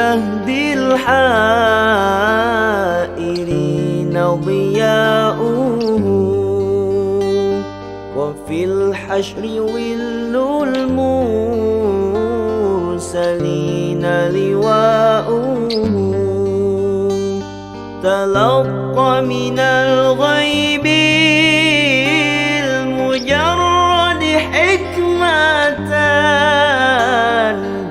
يهدي الحائرين ضياؤه وفي الحشر ظل المرسلين لواؤه تلقى من الغيب المجرد حكمة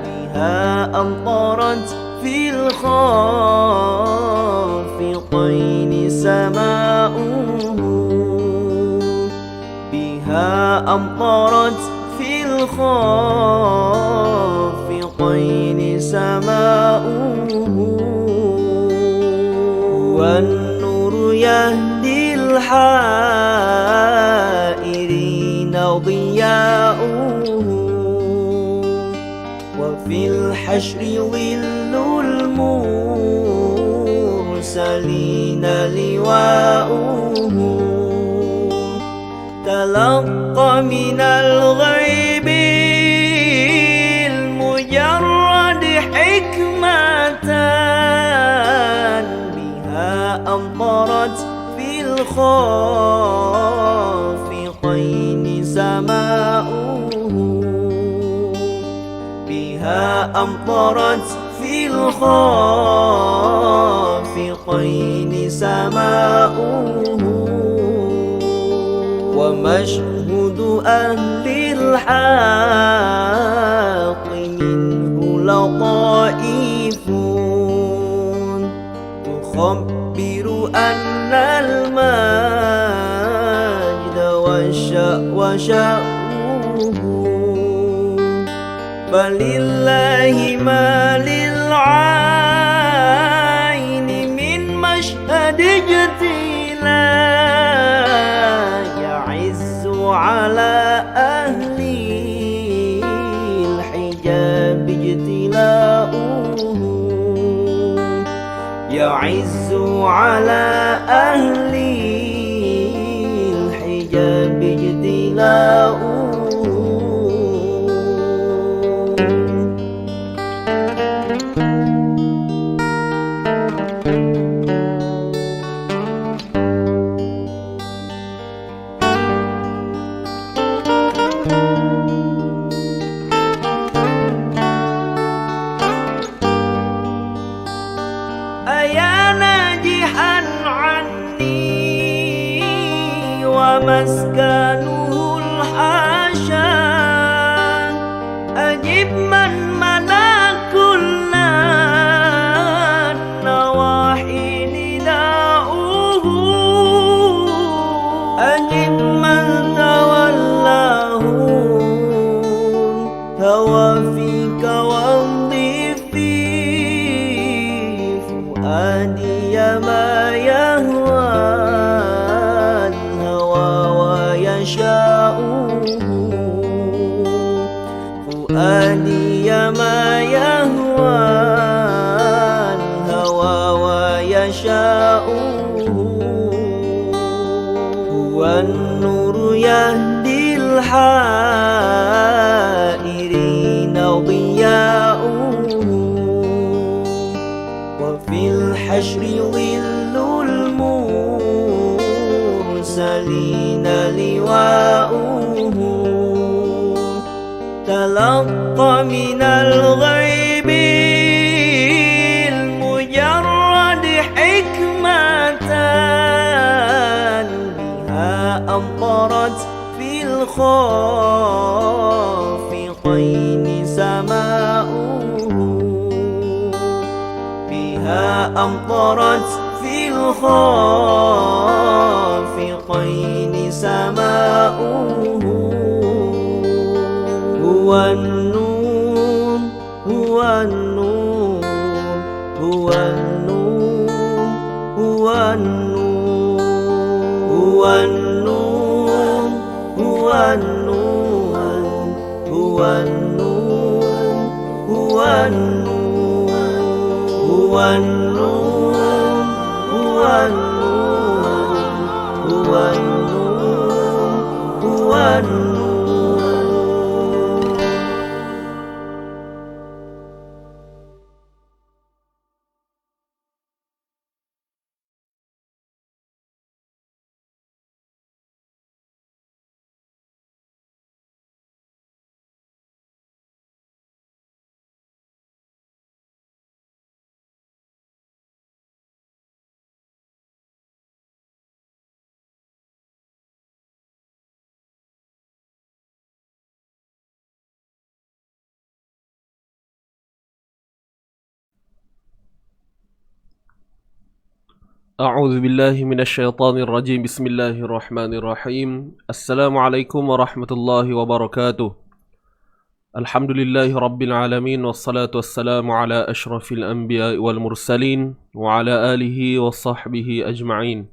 بها أمطرت في الخافقين سماؤه بها أمطرت في الخافقين سماؤه والنور يهدي الحائرين ضياؤه وفي الحشر ظل المرسلين لواؤه تلقى من الغيب المجرد حكمة بها أمطرت في الخافقين سماؤه بها أمطرت في الخافقين سماؤه ومشهود أهل الحق منه لطائف تخبر أن المجد وشأوه فلله ما للعين من مشهد اجتلاء يعز على أهل الحجاب اجتلاؤه يعز على أهل الحجاب اجتلاؤه أيا ناجحا عني ومسكنه الحاشا أجب من منع كل النواحي نداؤه أجب من تولاه هوى فيك وامضي في فؤادي ما يهوى الهوى ويشاؤه فؤادي ما يهوى الهوى ويشاؤه هو النور يهدي الحائرين ضياؤه وفي الحشر ظل المرسلين لواؤه تلقى من الغيب المجرد حكمة بها أمطرت في الخافقين سماؤه بها أمطرت في الخافقين سماؤه هو النور هو النور هو النور هو النور هو النور هو النور هو النور هو النور هو النور هو النور هو النور هو النور أعوذ بالله من الشيطان الرجيم بسم الله الرحمن الرحيم السلام عليكم ورحمة الله وبركاته الحمد لله رب العالمين والصلاة والسلام على أشرف الأنبياء والمرسلين وعلى آله وصحبه أجمعين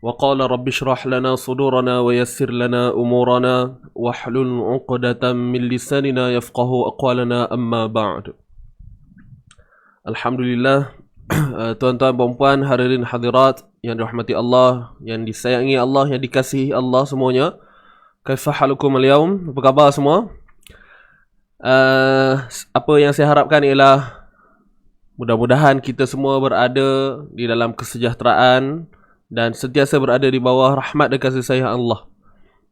وقال رب اشرح لنا صدورنا ويسر لنا أمورنا واحلل عقدة من لساننا يفقه أقوالنا أما بعد. Alhamdulillah, tuan-tuan, puan-puan, hadirin hadirat yang dirahmati Allah, yang disayangi Allah, yang dikasihi Allah semuanya. Kaifa halukum al-yawm? Apa khabar semua? Apa yang saya harapkan ialah mudah-mudahan kita semua berada di dalam kesejahteraan dan sentiasa berada di bawah rahmat dan kasih sayang Allah.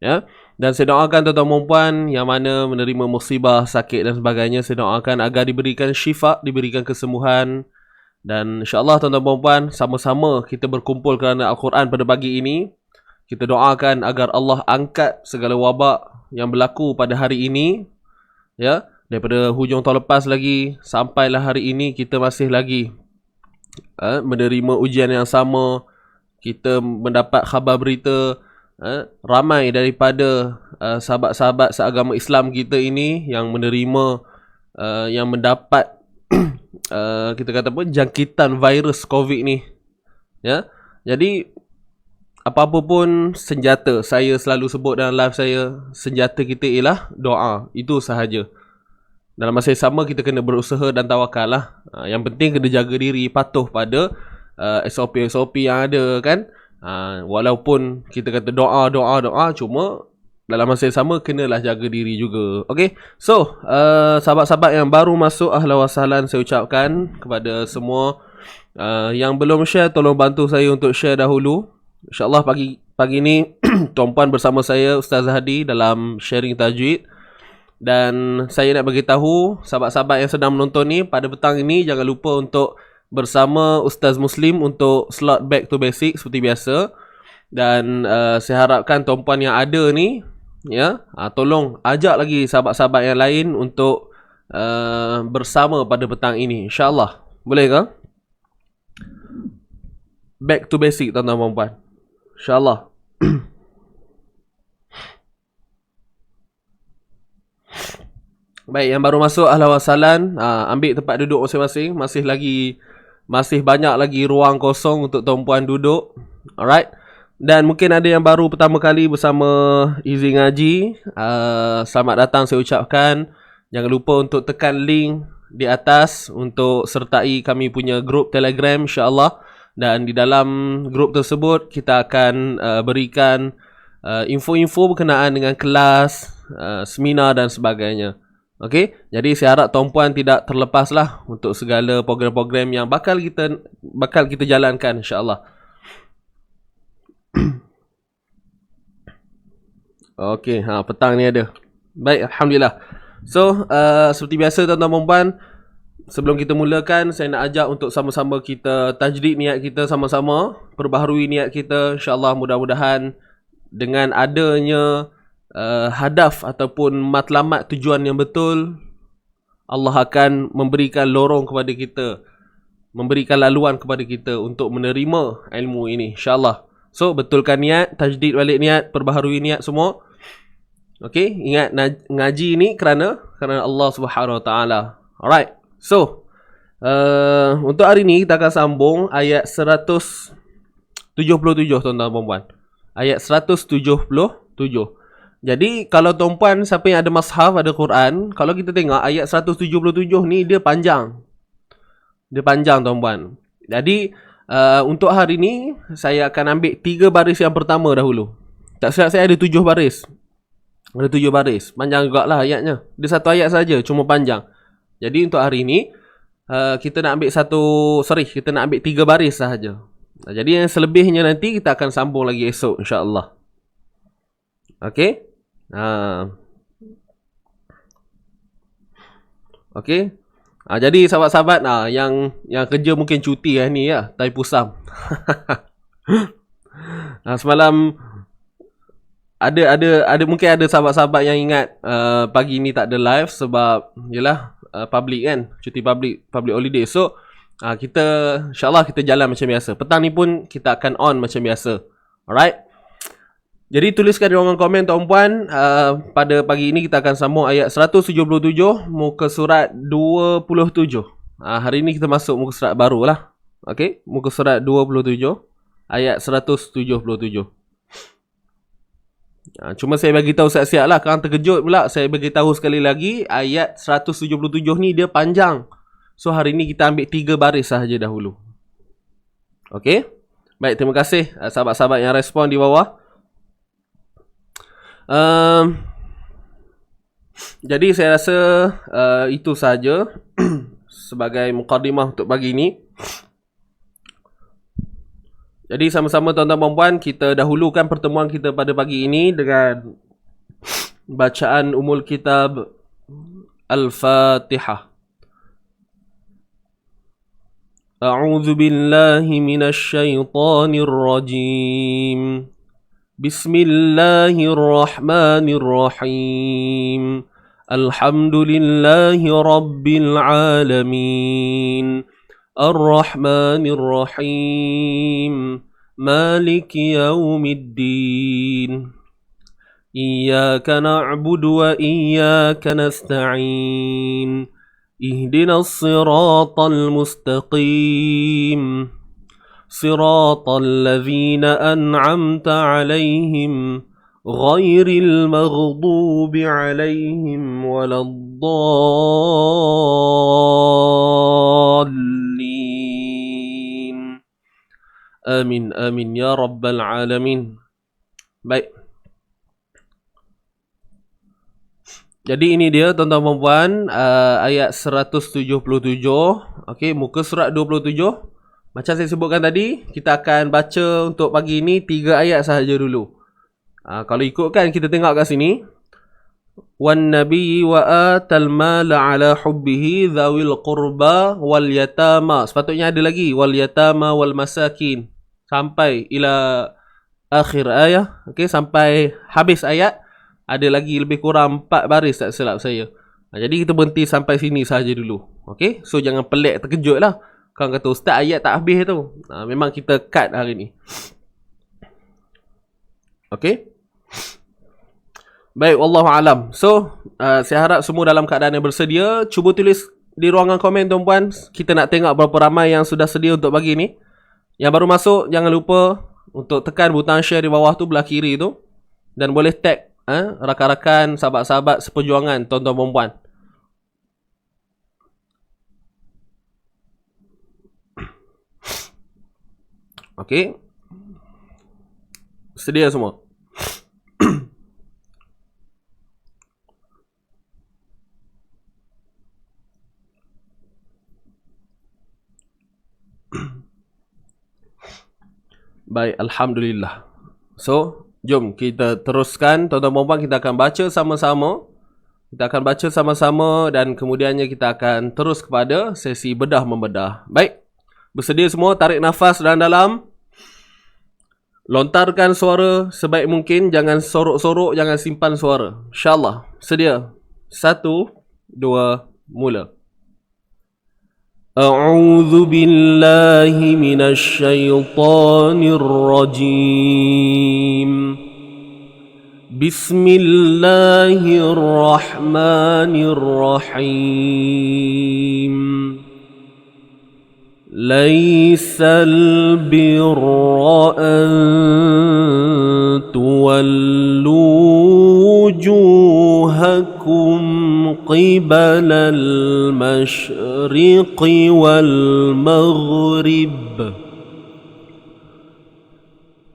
Ya. Dan saya doakan tuan-tuan perempuan yang mana menerima musibah, sakit dan sebagainya, saya doakan agar diberikan syifa, diberikan kesembuhan. Dan insyaAllah tuan-tuan perempuan, sama-sama kita berkumpul kerana Al-Quran pada pagi ini. Kita doakan agar Allah angkat segala wabak yang berlaku pada hari ini. Ya, daripada hujung tahun lepas lagi sampailah hari ini kita masih lagi menerima ujian yang sama. Kita mendapat khabar berita ramai daripada sahabat-sahabat seagama Islam kita ini yang menerima yang mendapat kita kata apa, jangkitan virus COVID ni. Ya. Jadi apa-apa pun senjata, saya selalu sebut dalam live saya, senjata kita ialah doa. Itu sahaja. Dalam masa yang sama kita kena berusaha dan tawakal lah. Yang penting kena jaga diri, patuh pada SOP-SOP yang ada kan. Walaupun kita kata doa, cuma dalam masa yang sama kenalah jaga diri juga. Okay. So sahabat-sahabat yang baru masuk, ahlan wa sahlan saya ucapkan kepada semua. Yang belum share, tolong bantu saya untuk share dahulu. InsyaAllah pagi ni tuan-puan bersama saya Ustaz Hadi dalam sharing tajwid. Dan saya nak bagi tahu sahabat-sahabat yang sedang menonton ni, pada petang ini jangan lupa untuk bersama Ustaz Muslim untuk slot back to basic seperti biasa. Dan saya harapkan tuan-puan yang ada ni, ya, tolong ajak lagi sahabat-sahabat yang lain untuk bersama pada petang ini, insyaAllah. Boleh ke? Back to basic tuan-tuan puan-puan, insyaAllah. Baik, yang baru masuk ahlan wa sahlan, ambil tempat duduk masing-masing. Masih banyak lagi ruang kosong untuk tuan-puan duduk. Alright. Dan mungkin ada yang baru pertama kali bersama Easy Ngaji. Selamat datang saya ucapkan. Jangan lupa untuk tekan link di atas untuk sertai kami punya grup Telegram, insyaAllah. Dan di dalam grup tersebut kita akan berikan info-info berkenaan dengan kelas, seminar dan sebagainya. Okey, jadi saya harap tuan-puan tidak terlepaslah untuk segala program-program yang bakal kita jalankan, insya-Allah. Okey, petang ni ada. Baik, alhamdulillah. So, seperti biasa tuan-tuan dan puan, sebelum kita mulakan, saya nak ajak untuk sama-sama kita tajdid niat kita sama-sama, perbaharui niat kita, insya-Allah. Mudah-mudahan dengan adanya hadaf ataupun matlamat tujuan yang betul, Allah akan memberikan lorong kepada kita, memberikan laluan kepada kita untuk menerima ilmu ini, insyaAllah. So, betulkan niat, tajdid balik niat, perbaharui niat semua. Okay, ingat ngaji ni kerana Allah Subhanahu Wa Taala. Alright, so untuk hari ni kita akan sambung ayat 177 tuan-tuan dan puan-puan. Ayat 177. Jadi kalau tuan-puan siapa yang ada mushaf, ada Quran, kalau kita tengok ayat 177 ni dia panjang. Dia panjang tuan-puan. Jadi untuk hari ni saya akan ambil 3 baris yang pertama dahulu. Tak silap saya ada 7 baris. Ada 7 baris. Panjang juga lah ayatnya. Dia satu ayat saja, cuma panjang. Jadi untuk hari ni kita nak ambil kita nak ambil 3 baris sahaja. Jadi yang selebihnya nanti kita akan sambung lagi esok, insya-Allah. Okey. Okey. Jadi sahabat-sahabat yang kerja mungkin cuti ni ya, tai pusam. Semalam ada mungkin ada sahabat-sahabat yang ingat pagi ni tak ada live sebab yalah public kan, cuti public holiday. So Kita insyaAllah kita jalan macam biasa. Petang ni pun kita akan on macam biasa. Alright. Jadi tuliskan di ruangan komen tuan-puan. Pada pagi ini kita akan sambung ayat 177 muka surat 27. Hari ini kita masuk muka surat baru lah. Okay, muka surat 27 ayat 177. Cuma saya bagi tahu siap-siap lah. Korang terkejut pula. Saya bagi tahu sekali lagi, ayat 177 ni dia panjang. So hari ni kita ambil 3 baris sahaja dahulu. Okay. Baik, terima kasih sahabat-sahabat yang respon di bawah. Jadi saya rasa itu sahaja sebagai mukadimah untuk pagi ni. Jadi sama-sama tuan-tuan dan puan, kita dahulukan pertemuan kita pada pagi ini dengan bacaan umul kitab Al-Fatihah. A'udzu billahi minasy syaithanir rajim. Bismillahirrahmanirrahim. Alhamdulillahi rabbil alamin. Ar-Rahmanir Rahim. Maliki yaumiddin. Iyyaka na'budu wa iyyaka nasta'in. اهدنا الصراط المستقيم صراط الذين أنعمت عليهم غير المغضوب عليهم ولا الضالين آمين آمين يا رب العالمين. Baik. Jadi ini dia tuan-tuan dan puan, ayat 177. Okey, muka surat 27. Macam saya sebutkan tadi, kita akan baca untuk pagi ini 3 ayat sahaja dulu. Kalau ikutkan kita tengok kat sini. Wan nabiyyi wa atal mala ala hubbihi dzawil qurba wal yatama. Sepatutnya ada lagi wal yatama wal masakin sampai ila akhir ayat. Okey, sampai habis ayat. Ada lagi lebih kurang 4 baris tak silap saya. Jadi kita berhenti sampai sini sahaja dulu. Okay? So jangan pelik terkejut lah. Korang kata ustaz ayat tak habis tu. Memang kita cut hari ni. Okay? Baik, wallahualam. So saya harap semua dalam keadaan yang bersedia. Cuba tulis di ruangan komen tuan-puan. Kita nak tengok berapa ramai yang sudah sedia untuk pagi ni. Yang baru masuk jangan lupa untuk tekan butang share di bawah tu belah kiri tu. Dan boleh tag rakan-rakan, sahabat-sahabat seperjuangan, tuan-tuan dan puan. Okey. Sedia semua? Baik, alhamdulillah. So, jom kita teruskan tuan-tuan dan puan, kita akan baca sama-sama. Kita akan baca sama-sama dan kemudiannya kita akan terus kepada sesi bedah membedah. Baik. Bersedia semua, tarik nafas dalam-dalam. Lontarkan suara sebaik mungkin, jangan sorok-sorok, jangan simpan suara. InsyaAllah. Sedia. 1, 2, mula. A'udzu billahi minasy syaithanir rajim. Bismillahirrahmanirrahim. Laisal birra an tuwallu wujuhakum qibala al-masyriqi wal-maghrib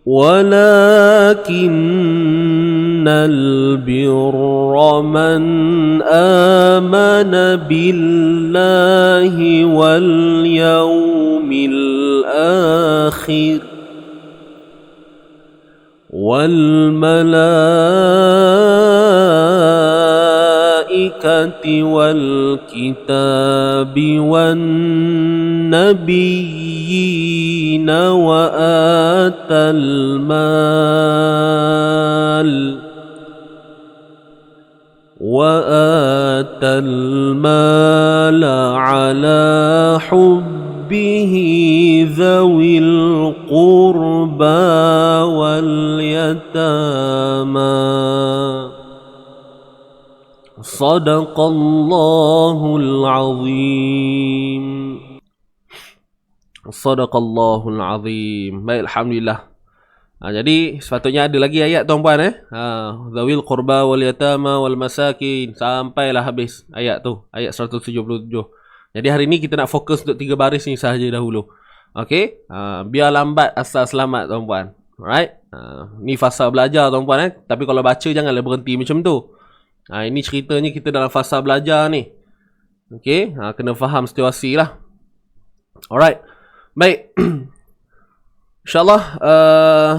ولكن البر من آمن بالله واليوم الآخر والملائكة والكتاب والنبيين وآتى المال على حبه به ذوي القربى واليتامى صدق الله العظيم. Sadaqallahul azim. Baik, alhamdulillah. Jadi sepatutnya ada lagi ayat tuan-puan Zawil qurba wal yatama wal masakin, sampailah habis ayat tu, ayat 177. Jadi hari ni kita nak fokus untuk 3 baris ni sahaja dahulu. Okey, biar lambat asal selamat tuan-puan. Alright. Ni fasa belajar tuan-puan tapi kalau baca janganlah berhenti macam tu. Ini ceritanya kita dalam fasa belajar ni. Okey, kena faham situasi lah. Alright. Baik. InsyaAllah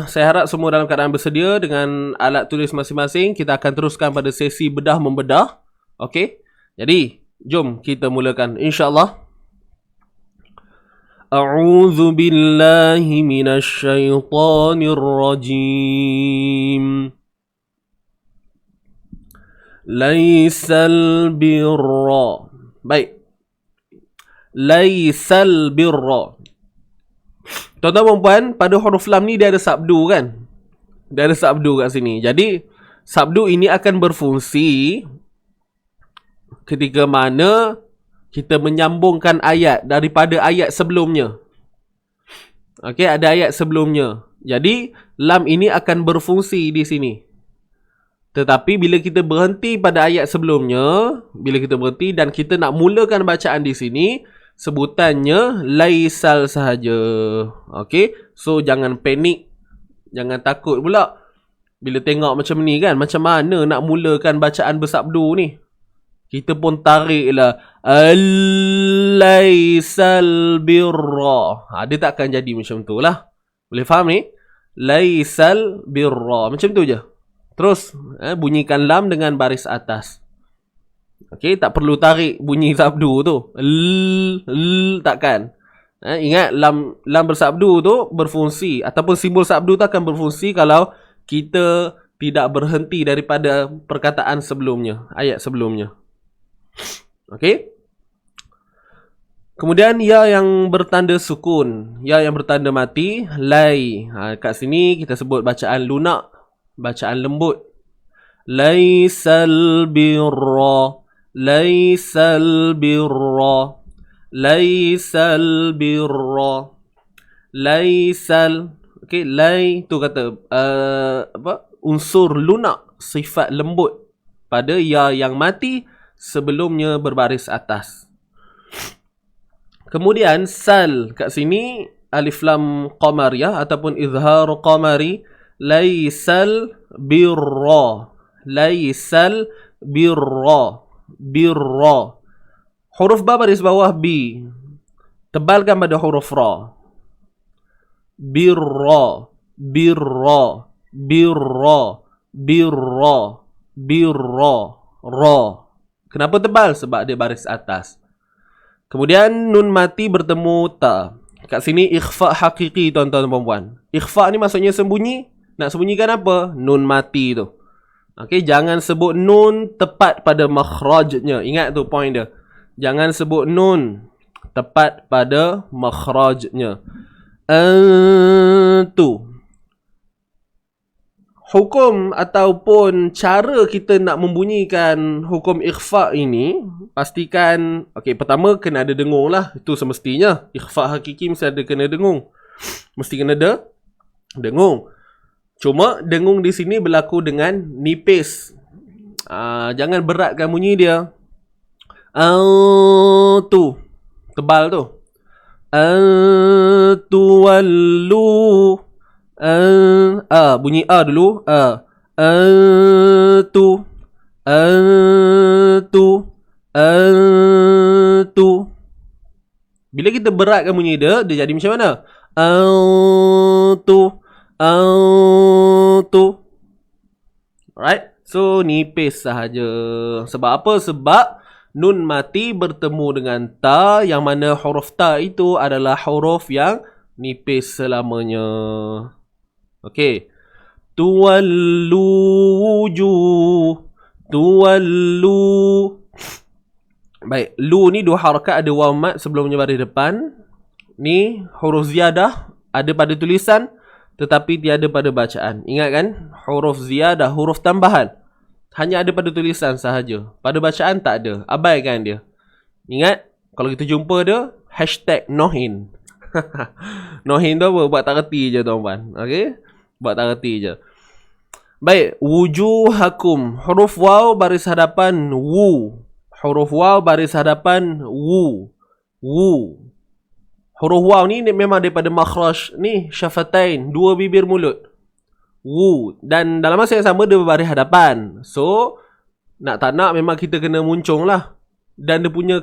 saya harap semua dalam keadaan bersedia dengan alat tulis masing-masing. Kita akan teruskan pada sesi bedah membedah. Okey. Jadi, jom kita mulakan insyaAllah. A'udzu billahi minasy syaithanir rajim. Laisal birra. Baik. Laisal birra. Tuan-tuan puan, pada huruf lam ni dia ada sabdu kan? Dia ada sabdu kat sini. Jadi, sabdu ini akan berfungsi ketika mana kita menyambungkan ayat daripada ayat sebelumnya. Okey, ada ayat sebelumnya. Jadi, lam ini akan berfungsi di sini. Tetapi bila kita berhenti pada ayat sebelumnya, bila kita berhenti dan kita nak mulakan bacaan di sini, sebutannya laisal sahaja. Okey, so jangan panik, jangan takut pula bila tengok macam ni kan, macam mana nak mulakan bacaan bersabdu ni. Kita pun tariklah laisal birra. Dia takkan jadi macam tu lah. Boleh faham ni? Laisal birra, macam tu je. Terus bunyikan lam dengan baris atas. Okey, tak perlu tarik bunyi sabdu tu. Takkan. Ingat lam bersabdu tu berfungsi ataupun simbol sabdu tu akan berfungsi kalau kita tidak berhenti daripada perkataan sebelumnya, ayat sebelumnya. Okey. Kemudian ya yang bertanda sukun, ya yang bertanda mati, lai. Kat sini kita sebut bacaan lunak, bacaan lembut. Laisal birra. Laisal birra. Laisal birra. Laisal. Okey, lai tu kata unsur lunak, sifat lembut pada ya yang mati sebelumnya berbaris atas. Kemudian sal kat sini alif lam qamariyah ataupun izhar qamari. Laisal birra. Laisal birra. Birra. Huruf ba baris bawah bi. Tebalkan pada huruf ra. Birra. Birra. Birra. Birra. Birra. Ra. Kenapa tebal? Sebab dia baris atas. Kemudian nun mati bertemu ta. Kat sini ikhfa hakiki tuan-tuan dan puan-puan. Ikhfa ni maksudnya sembunyi. Nak sembunyikan apa? Nun mati tu. Okey, jangan sebut nun tepat pada makhrajnya. Ingat tu point dia. Jangan sebut nun tepat pada makhrajnya. Tu. Hukum ataupun cara kita nak membunyikan hukum ikhfa ini, pastikan, okey, pertama kena ada dengung lah. Itu semestinya. Ikhfa hakiki mesti ada kena dengung. Mesti kena ada dengung. Cuma dengung di sini berlaku dengan nipis. Jangan beratkan bunyi dia. Tu. Tebal tu. Tuwallu. Bunyi a dulu. Tu. Tu. Bila kita beratkan bunyi dia, dia jadi macam mana? Tu. Alright. So nipis sahaja. Sebab apa? Sebab nun mati bertemu dengan ta, yang mana huruf ta itu adalah huruf yang nipis selamanya. Okey. Tuwallu wujuh. Tuwallu. Baik, lu ni dua harakat, ada waw mat sebelumnya baris depan. Ni huruf ziyadah ada pada tulisan tetapi tiada pada bacaan. Ingat kan? Huruf ziyadah, huruf tambahan, hanya ada pada tulisan sahaja. Pada bacaan tak ada. Abaikan dia. Ingat, kalau kita jumpa dia, hashtag Nohin. Nohin tu apa? Buat tak reti je tuan-tuan. Okay? Buat tak reti je. Baik, wujuhakum. Huruf waw baris hadapan wu. Huruf waw baris hadapan wu. Wu. Huruf waw ni memang daripada makhraj ni syafatain, dua bibir mulut. Wu. Dan dalam masa yang sama dia berbaris hadapan. So, nak tak nak memang kita kena muncung lah. Dan dia punya,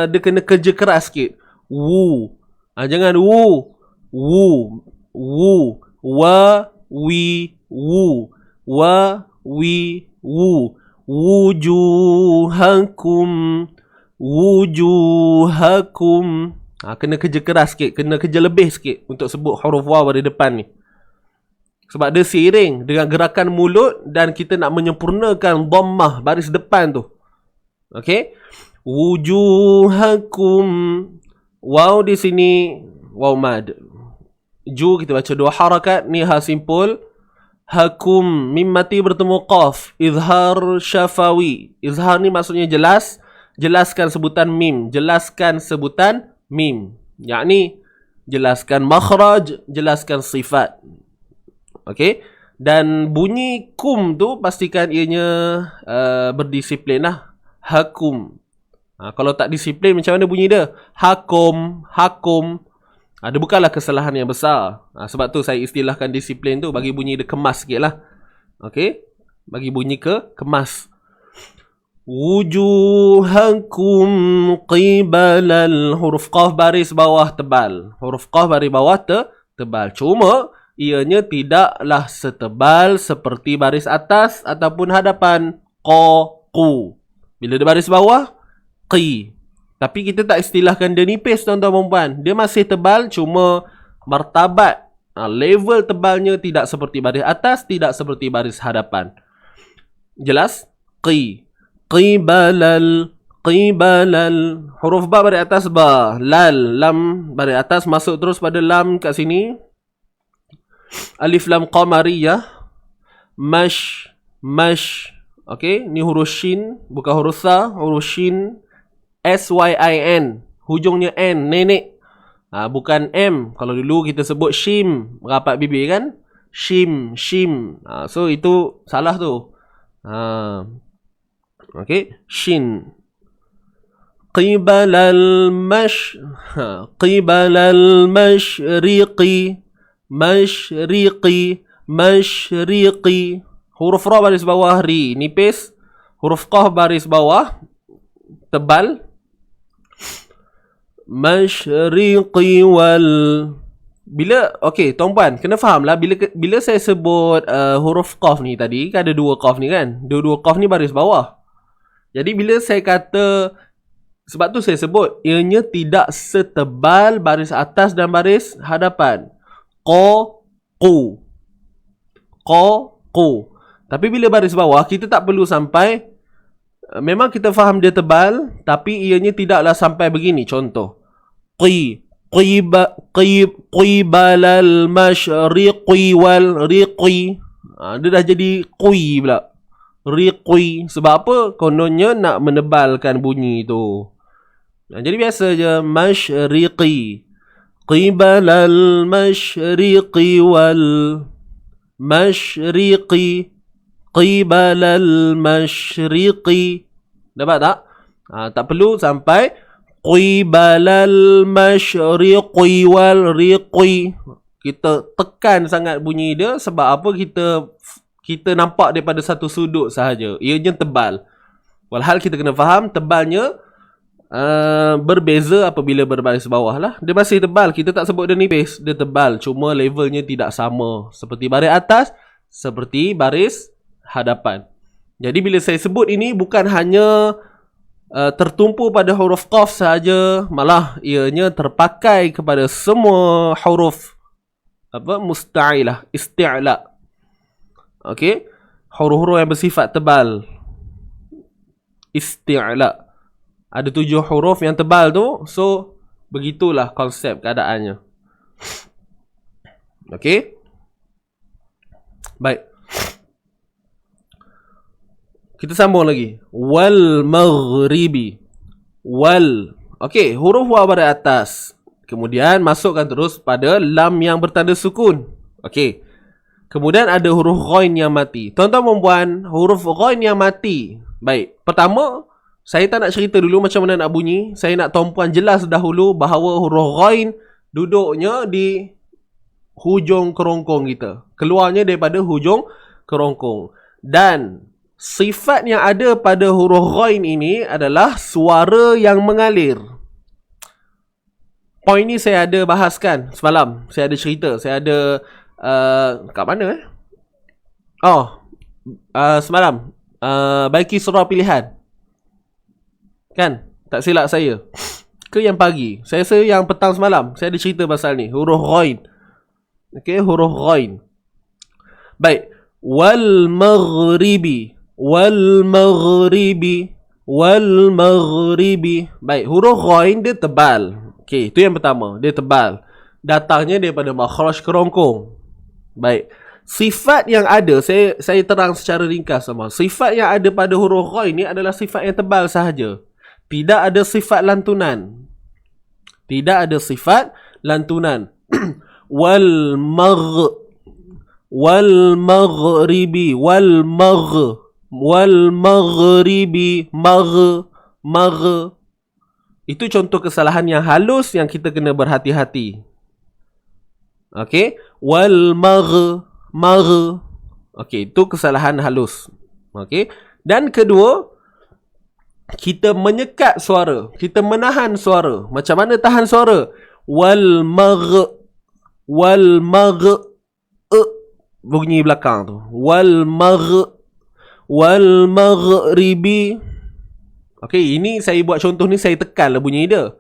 dia kena kerja keras sikit. Wu. Jangan wu. Wu. Wu. Wa. Wi. Wu. Wa. Wi. Wu. Wujuhakum. Wujuhakum. Kena kerja keras sikit, kena kerja lebih sikit untuk sebut huruf waw pada depan ni. Sebab dia seiring dengan gerakan mulut dan kita nak menyempurnakan dhammah baris depan tu. Okey? Wujuhakum. Waw di sini waw mad. Ju kita baca dua harakat, ni ha simpul. Hakum, mim mati bertemu qaf, izhar syafawi. Izhar ni maksudnya jelas, jelaskan sebutan mim, jelaskan sebutan mim, yakni jelaskan makhraj, jelaskan sifat. Okey, dan bunyi kum tu pastikan ianya berdisiplin lah. Hakum. Kalau tak disiplin macam mana bunyi dia? Hakum, hakum. Dia bukanlah kesalahan yang besar. Sebab tu saya istilahkan disiplin tu bagi bunyi dia kemas sikit lah. Okey, bagi bunyi kemas. Wujuhakum qibalal. Huruf qaf baris bawah tebal. Huruf qaf baris bawah tebal. Cuma ianya tidaklah setebal seperti baris atas ataupun hadapan. Qu. Bila dia baris bawah, qi. Tapi kita tak istilahkan dia nipis, tuan-tuan dan puan. Dia masih tebal, cuma martabat, level tebalnya tidak seperti baris atas, tidak seperti baris hadapan. Jelas? Qi. Qibalal. Qibalal. Huruf ba baris atas ba. Lal. Lam baris atas masuk terus pada lam kat sini. Alif lam qamariyah. Mash. Mash. Okey, ni huruf shin, bukan huruf sa, huruf shin. S-Y-I-N. Hujungnya N, nenek. Bukan M. Kalau dulu kita sebut shim, rapat bibir kan? Shim, shim. So itu salah tu. Okay, shin. Qibalal mash. Qibalal mashriqi. Mashriqi. Mashriqi. Huruf ra baris bawah ri, nipis. Huruf qaf baris bawah tebal. Masyriqi wal. Bila, okey, tuan-puan kena faham lah, bila saya sebut huruf qaf ni tadi, kan ada dua qaf ni kan, dua-dua qaf ni baris bawah. Jadi bila saya kata, sebab tu saya sebut ianya tidak setebal baris atas dan baris hadapan. Qa, qu. Qa, qu. Tapi bila baris bawah, kita tak perlu sampai, memang kita faham dia tebal, tapi ianya tidaklah sampai begini. Contoh, qibalal masyriqi wal riqi. Dia dah jadi qi pula, riqi. Sebab apa? Kononnya nak menebalkan bunyi tu. Jadi biasa je, masyriqi. Qibalal masyriqi wal masyriqi. Qibalal masyriqi. Dapat tak? Tak perlu sampai qibalal masyriqi wal riqi. Kita tekan sangat bunyi dia. Sebab apa? Kita nampak daripada satu sudut sahaja. Ianya tebal. Walhal kita kena faham tebalnya berbeza apabila berbaris bawah lah. Dia masih tebal. Kita tak sebut dia nipis. Dia tebal. Cuma levelnya tidak sama. Seperti baris atas, seperti baris hadapan. Jadi bila saya sebut ini bukan hanya tertumpu pada huruf qaf sahaja, malah ianya terpakai kepada semua huruf musta'ilah, isti'la. Okey, huruf-huruf yang bersifat tebal, isti'la. Ada 7 huruf yang tebal tu, so Begitulah konsep keadaannya. Okey. Baik. Kita sambung lagi. Wal maghribi. Wal. Okey, huruf waw pada atas. Kemudian masukkan terus pada lam yang bertanda sukun. Okey. Kemudian ada huruf ghain yang mati. Tuan-tuan dan puan, huruf ghain yang mati. Baik. Pertama, saya tak nak cerita dulu macam mana nak bunyi. Saya nak tuan puan jelas dahulu bahawa huruf ghain duduknya di hujung kerongkong kita. Keluarnya daripada hujung kerongkong. Dan sifat yang ada pada huruf ghain ini adalah suara yang mengalir. Poin ni saya ada bahaskan semalam. Saya ada cerita. Saya ada kat mana semalam baiki surah pilihan. Kan? Tak silap saya. Ke yang pagi? Saya rasa yang petang semalam. Saya ada cerita pasal ni. Huruf ghain. Okey, huruf ghain. Baik. Wal maghribi. Wal maghribi. Wal maghribi. Baik, huruf ghain dia tebal. Okey, itu yang pertama. Dia tebal. Datangnya daripada makhraj kerongkong. Baik. Sifat yang ada, saya terang secara ringkas sama. Sifat yang ada pada huruf ghain ni adalah sifat yang tebal sahaja. Tidak ada sifat lantunan. Tidak ada sifat lantunan. Wal maghribi. Wal maghribi. Itu contoh kesalahan yang halus yang kita kena berhati-hati. Okey. Wal okey, itu kesalahan halus. Okey. Dan kedua, kita menyekat suara. Kita menahan suara. Macam mana tahan suara? Wal bunyi belakang tu. Wal maghribi. Okey, ini saya buat contoh ni, saya tekan lah bunyi dia.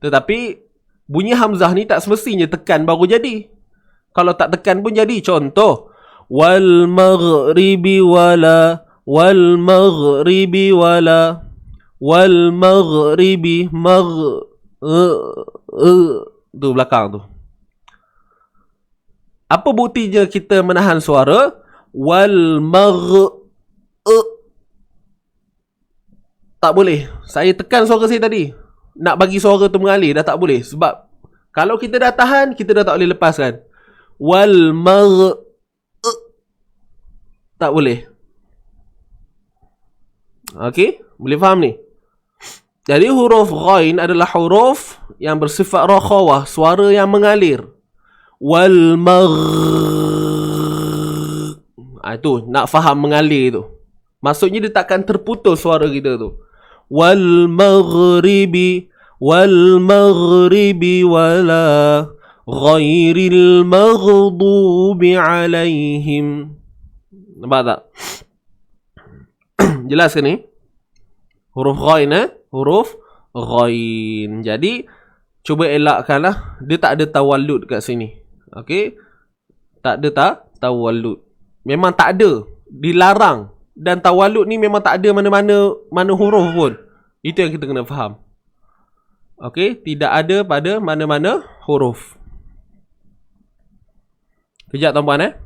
Tetapi bunyi hamzah ni tak semestinya tekan baru jadi. Kalau tak tekan pun jadi. Contoh, wal maghribi wala, wal maghribi wala, wal maghribi tu belakang tu. Apa buktinya kita menahan suara? Wal tak boleh. Saya tekan suara saya tadi. Nak bagi suara tu mengalir dah tak boleh. Sebab kalau kita dah tahan, kita dah tak boleh lepaskan. Wal tak boleh. Okey? Boleh faham ni? Jadi huruf ghain adalah huruf yang bersifat rakhawah, suara yang mengalir. Wal itu nak faham mengalir tu. Maksudnya dia takkan terputus suara kita tu. Wal maghribi wala ghairil maghdubi alaihim. Nampak tak? Jelas ke ni? Huruf ghain huruf ghain. Jadi cuba elakkanlah. Dia tak ada tawallud kat sini. Okey? Tak ada tawallud. Memang tak ada. Dilarang. Dan tawallud ni memang tak ada mana huruf pun. Itu yang kita kena faham. Okey? Tidak ada pada mana-mana huruf. Kejap tuan-puan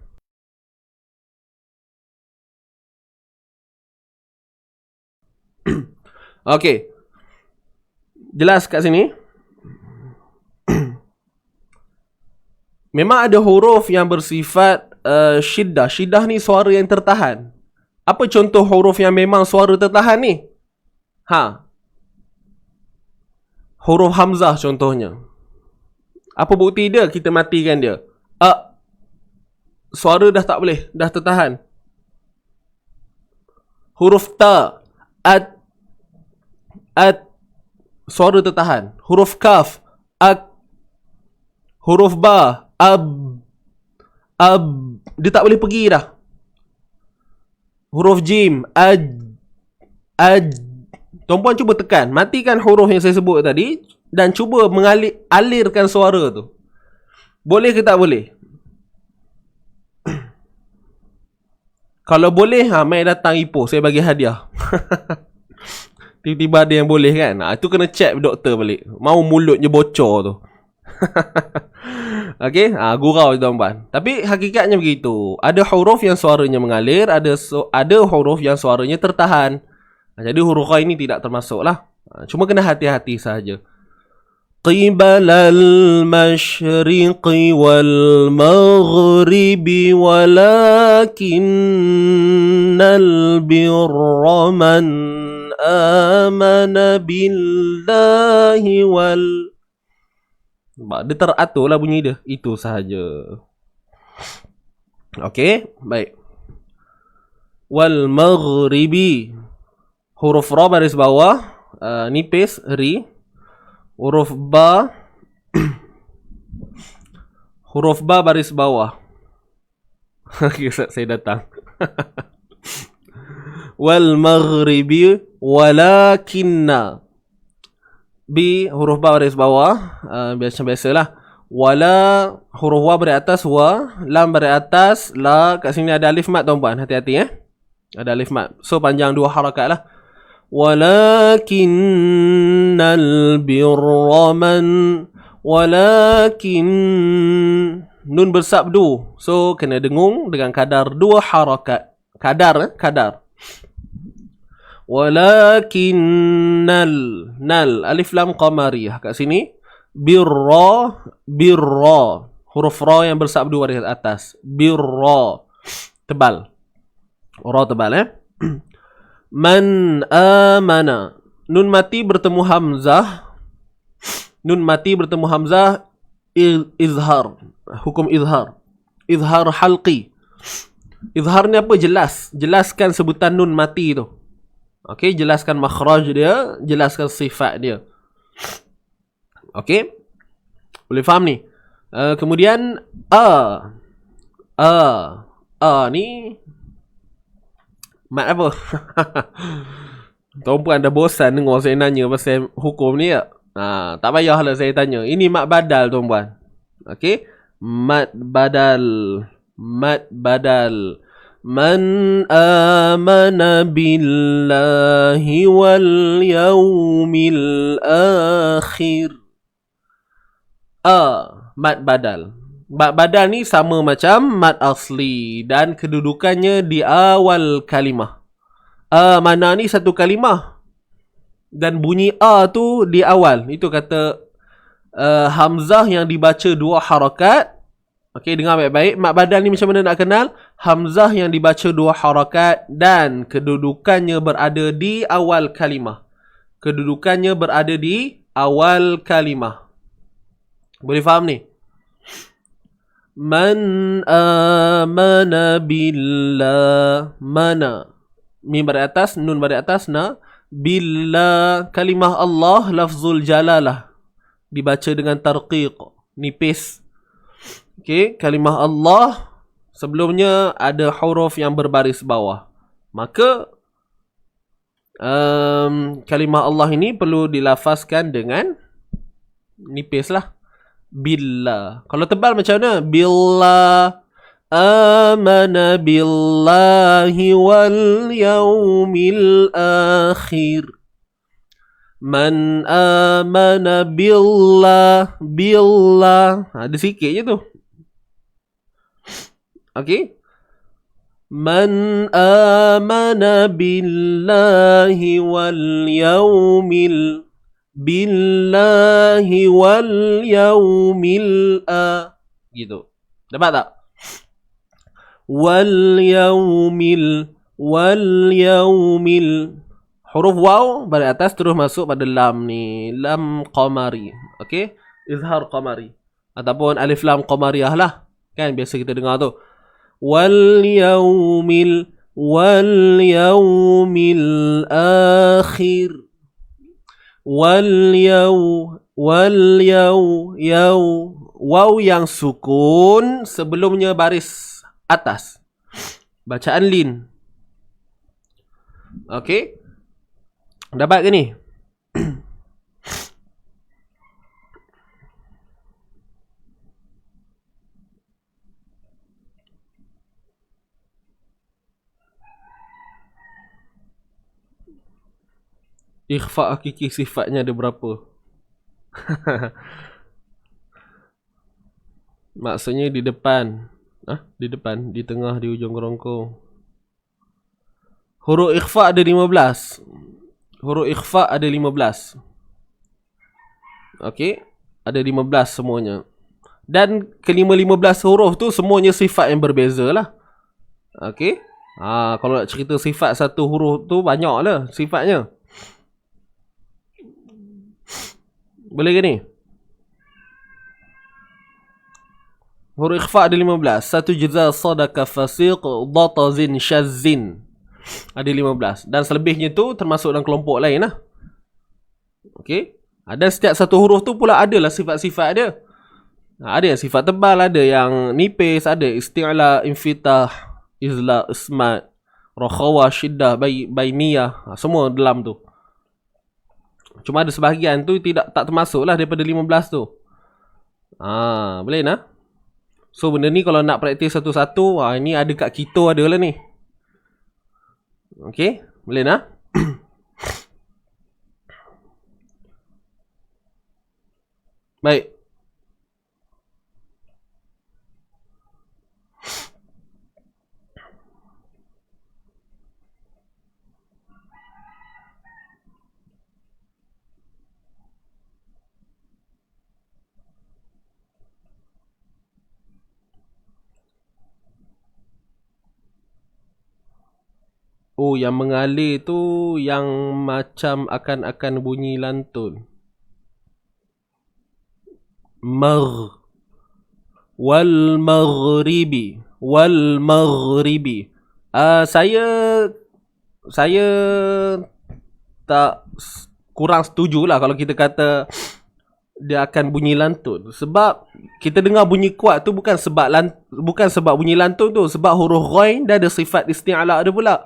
Okey. Jelas kat sini. Memang ada huruf yang bersifat syiddah. Syiddah ni suara yang tertahan. Apa contoh huruf yang memang suara tertahan ni? Huruf hamzah contohnya. Apa bukti dia? Kita matikan dia. Suara dah tak boleh. Dah tertahan. Huruf ta. Suara tertahan. Huruf kaf. Huruf ba. Dia tak boleh pergi dah. Huruf jim. Tuan-puan cuba tekan. Matikan huruf yang saya sebut tadi. Dan cuba alirkan suara tu. Boleh ke tak boleh? Kalau boleh, mai datang Ipoh. Saya bagi hadiah. Tiba-tiba ada yang boleh kan. Itu kena check doktor balik. Mau mulutnya bocor tu. Okey, gurau tuan-tuan. Tapi hakikatnya begitu. Ada huruf yang suaranya mengalir, ada huruf yang suaranya tertahan. Jadi huruf gha ini tidak termasuklah. Cuma kena hati-hati saja. قبل المشرق والمغرب ولكن البر من آمن بالله dia teratur lah bunyi dia. Itu sahaja. Okey, baik. Wal maghribi. Huruf ra baris bawah, nipis ri. Huruf ba huruf ba baris bawah. Saya datang. Wal maghribi walakinna. B huruf ba baris bawah, biasa-biasalah. Wala huruf wa baris atas wa, lam baris atas la. Kat sini ada alif mat tuan-puan, hati-hati Ada alif mat. So panjang 2 harakat lah. Walakinnal birra man, walakin nun bersabdu. So kena dengung dengan kadar 2 harakat. Kadar. Walakinnal alif lam qamariyah kat sini. Birra huruf ra yang bersabdu baris atas. Birra tebal. Ra tebal Man amana. Nun mati bertemu hamzah. Izhar. Hukum izhar. Izhar halqi. Izhar ni apa? Jelaskan sebutan nun mati tu. Okey, jelaskan makhraj dia, jelaskan sifat dia. Okey? Boleh faham ni? Kemudian ni mat apa? Tuan-puan dah bosan dengar saya nanya pasal hukum ni tak? Tak payahlah saya tanya. Ini mat badal tuan-puan. Okey? Mat badal. Man amana billahi wal yawmil akhir. Mat badal. Mat badal ni sama macam mat asli dan kedudukannya di awal kalimah. Mana ni satu kalimah dan bunyi tu di awal. Itu kata hamzah yang dibaca 2 harakat. Okey, dengar baik-baik. Mat badal ni macam mana nak kenal? Hamzah yang dibaca 2 harakat dan kedudukannya berada di awal kalimah. Boleh faham ni? Man amana billah. Mana mim baris atas, nun baris atas, na. Billah, kalimah Allah, lafzul jalalah, dibaca dengan tarqiq, nipis. Okey, kalimah Allah sebelumnya ada huruf yang berbaris bawah. Maka kalimah Allah ini perlu dilafazkan dengan nipis lah. Billah. Kalau tebal macam mana? Billah. Amana billahi wal yawmil akhir. Man amana billah. Ada sikit je tu. Okey. Man amana billahi wal yawmil gitu. Dapat tak? Wal yawmil huruf waw baris atas terus masuk pada lam ni. Lam qamari. Okey? Izhar qamari. Ataupun alif lam qamariyah lah. Kan biasa kita dengar tu. Wal yawmil akhir. Waw yang sukun sebelumnya baris atas. Bacaan lin. Okey? Dapat ke ni? Ikhfa hakiki sifatnya ada berapa? Maksudnya di depan. Di depan, di tengah, di ujung kerongkong. Huruf ikhfa ada 15. Huruf ikhfa ada 15. Okey, ada 15 semuanya. Dan kelima-15 huruf tu semuanya sifat yang berbeza lah. Okey. Kalau nak cerita sifat satu huruf tu banyak lah sifatnya. Boleh ke ni? Huruf ikhfa ada 15. Satu juzal sadaka fasiq datazin syazin. Ada 15. Dan selebihnya tu termasuk dalam kelompok lain lah. Okey. Ada setiap satu huruf tu pula adalah sifat-sifat dia. Ada yang sifat tebal, ada yang nipis, ada isti'la, infitah, izla, ismat, rakhawa, syiddah, bainiyah. Semua dalam tu. Cuma ada sebahagian tu tak termasuk lah daripada 15 tu. Boleh nak? So benda ni kalau nak praktis satu-satu, ini ada kat kita ada lah ni. Okay, boleh nak? Baik. Oh, yang mengalir tu yang macam akan bunyi lantun. Wal maghribi. Saya tak kurang setuju lah kalau kita kata dia akan bunyi lantun. Sebab kita dengar bunyi kuat tu bukan sebab bunyi lantun tu, sebab huruf ghain dia ada sifat isti'la dia pula.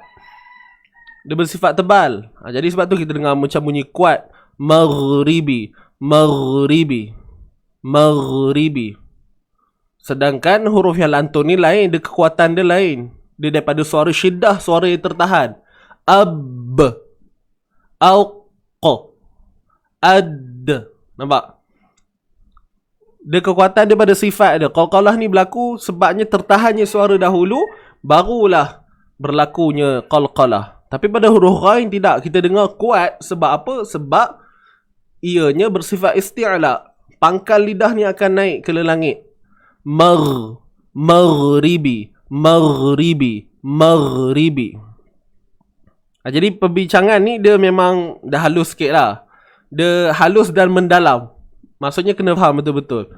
Dia bersifat tebal. Jadi sebab tu kita dengar macam bunyi kuat. Maghribi. Sedangkan huruf yang lantun ni lain. Dia kekuatan dia lain. Dia daripada suara syiddah, suara yang tertahan. Ad. Nampak? Dia kekuatan dia pada sifat dia. Qalqalah ni berlaku sebabnya tertahannya suara dahulu, barulah berlakunya qalqalah. Tapi pada huruf ghain tidak. Kita dengar kuat sebab apa? Sebab ianya bersifat isti'la. Pangkal lidah ni akan naik ke langit. Maghribi. Jadi perbincangan ni dia memang dah halus sikit lah. Dia halus dan mendalam. Maksudnya kena faham betul-betul.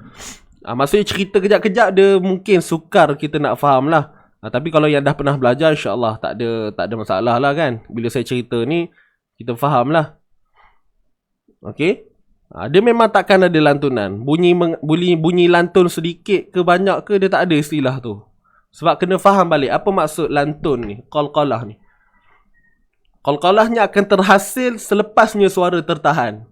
Maksudnya cerita kejap-kejap dia mungkin sukar kita nak faham lah. Tapi kalau yang dah pernah belajar, insyaAllah tak ada masalah lah kan. Bila saya cerita ni, kita faham lah. Okay. Dia memang takkan ada lantunan. Bunyi lantun sedikit ke banyak ke, dia tak ada istilah tu. Sebab kena faham balik apa maksud lantun ni, qalqalah ni. Qalqalahnya akan terhasil selepasnya suara tertahan.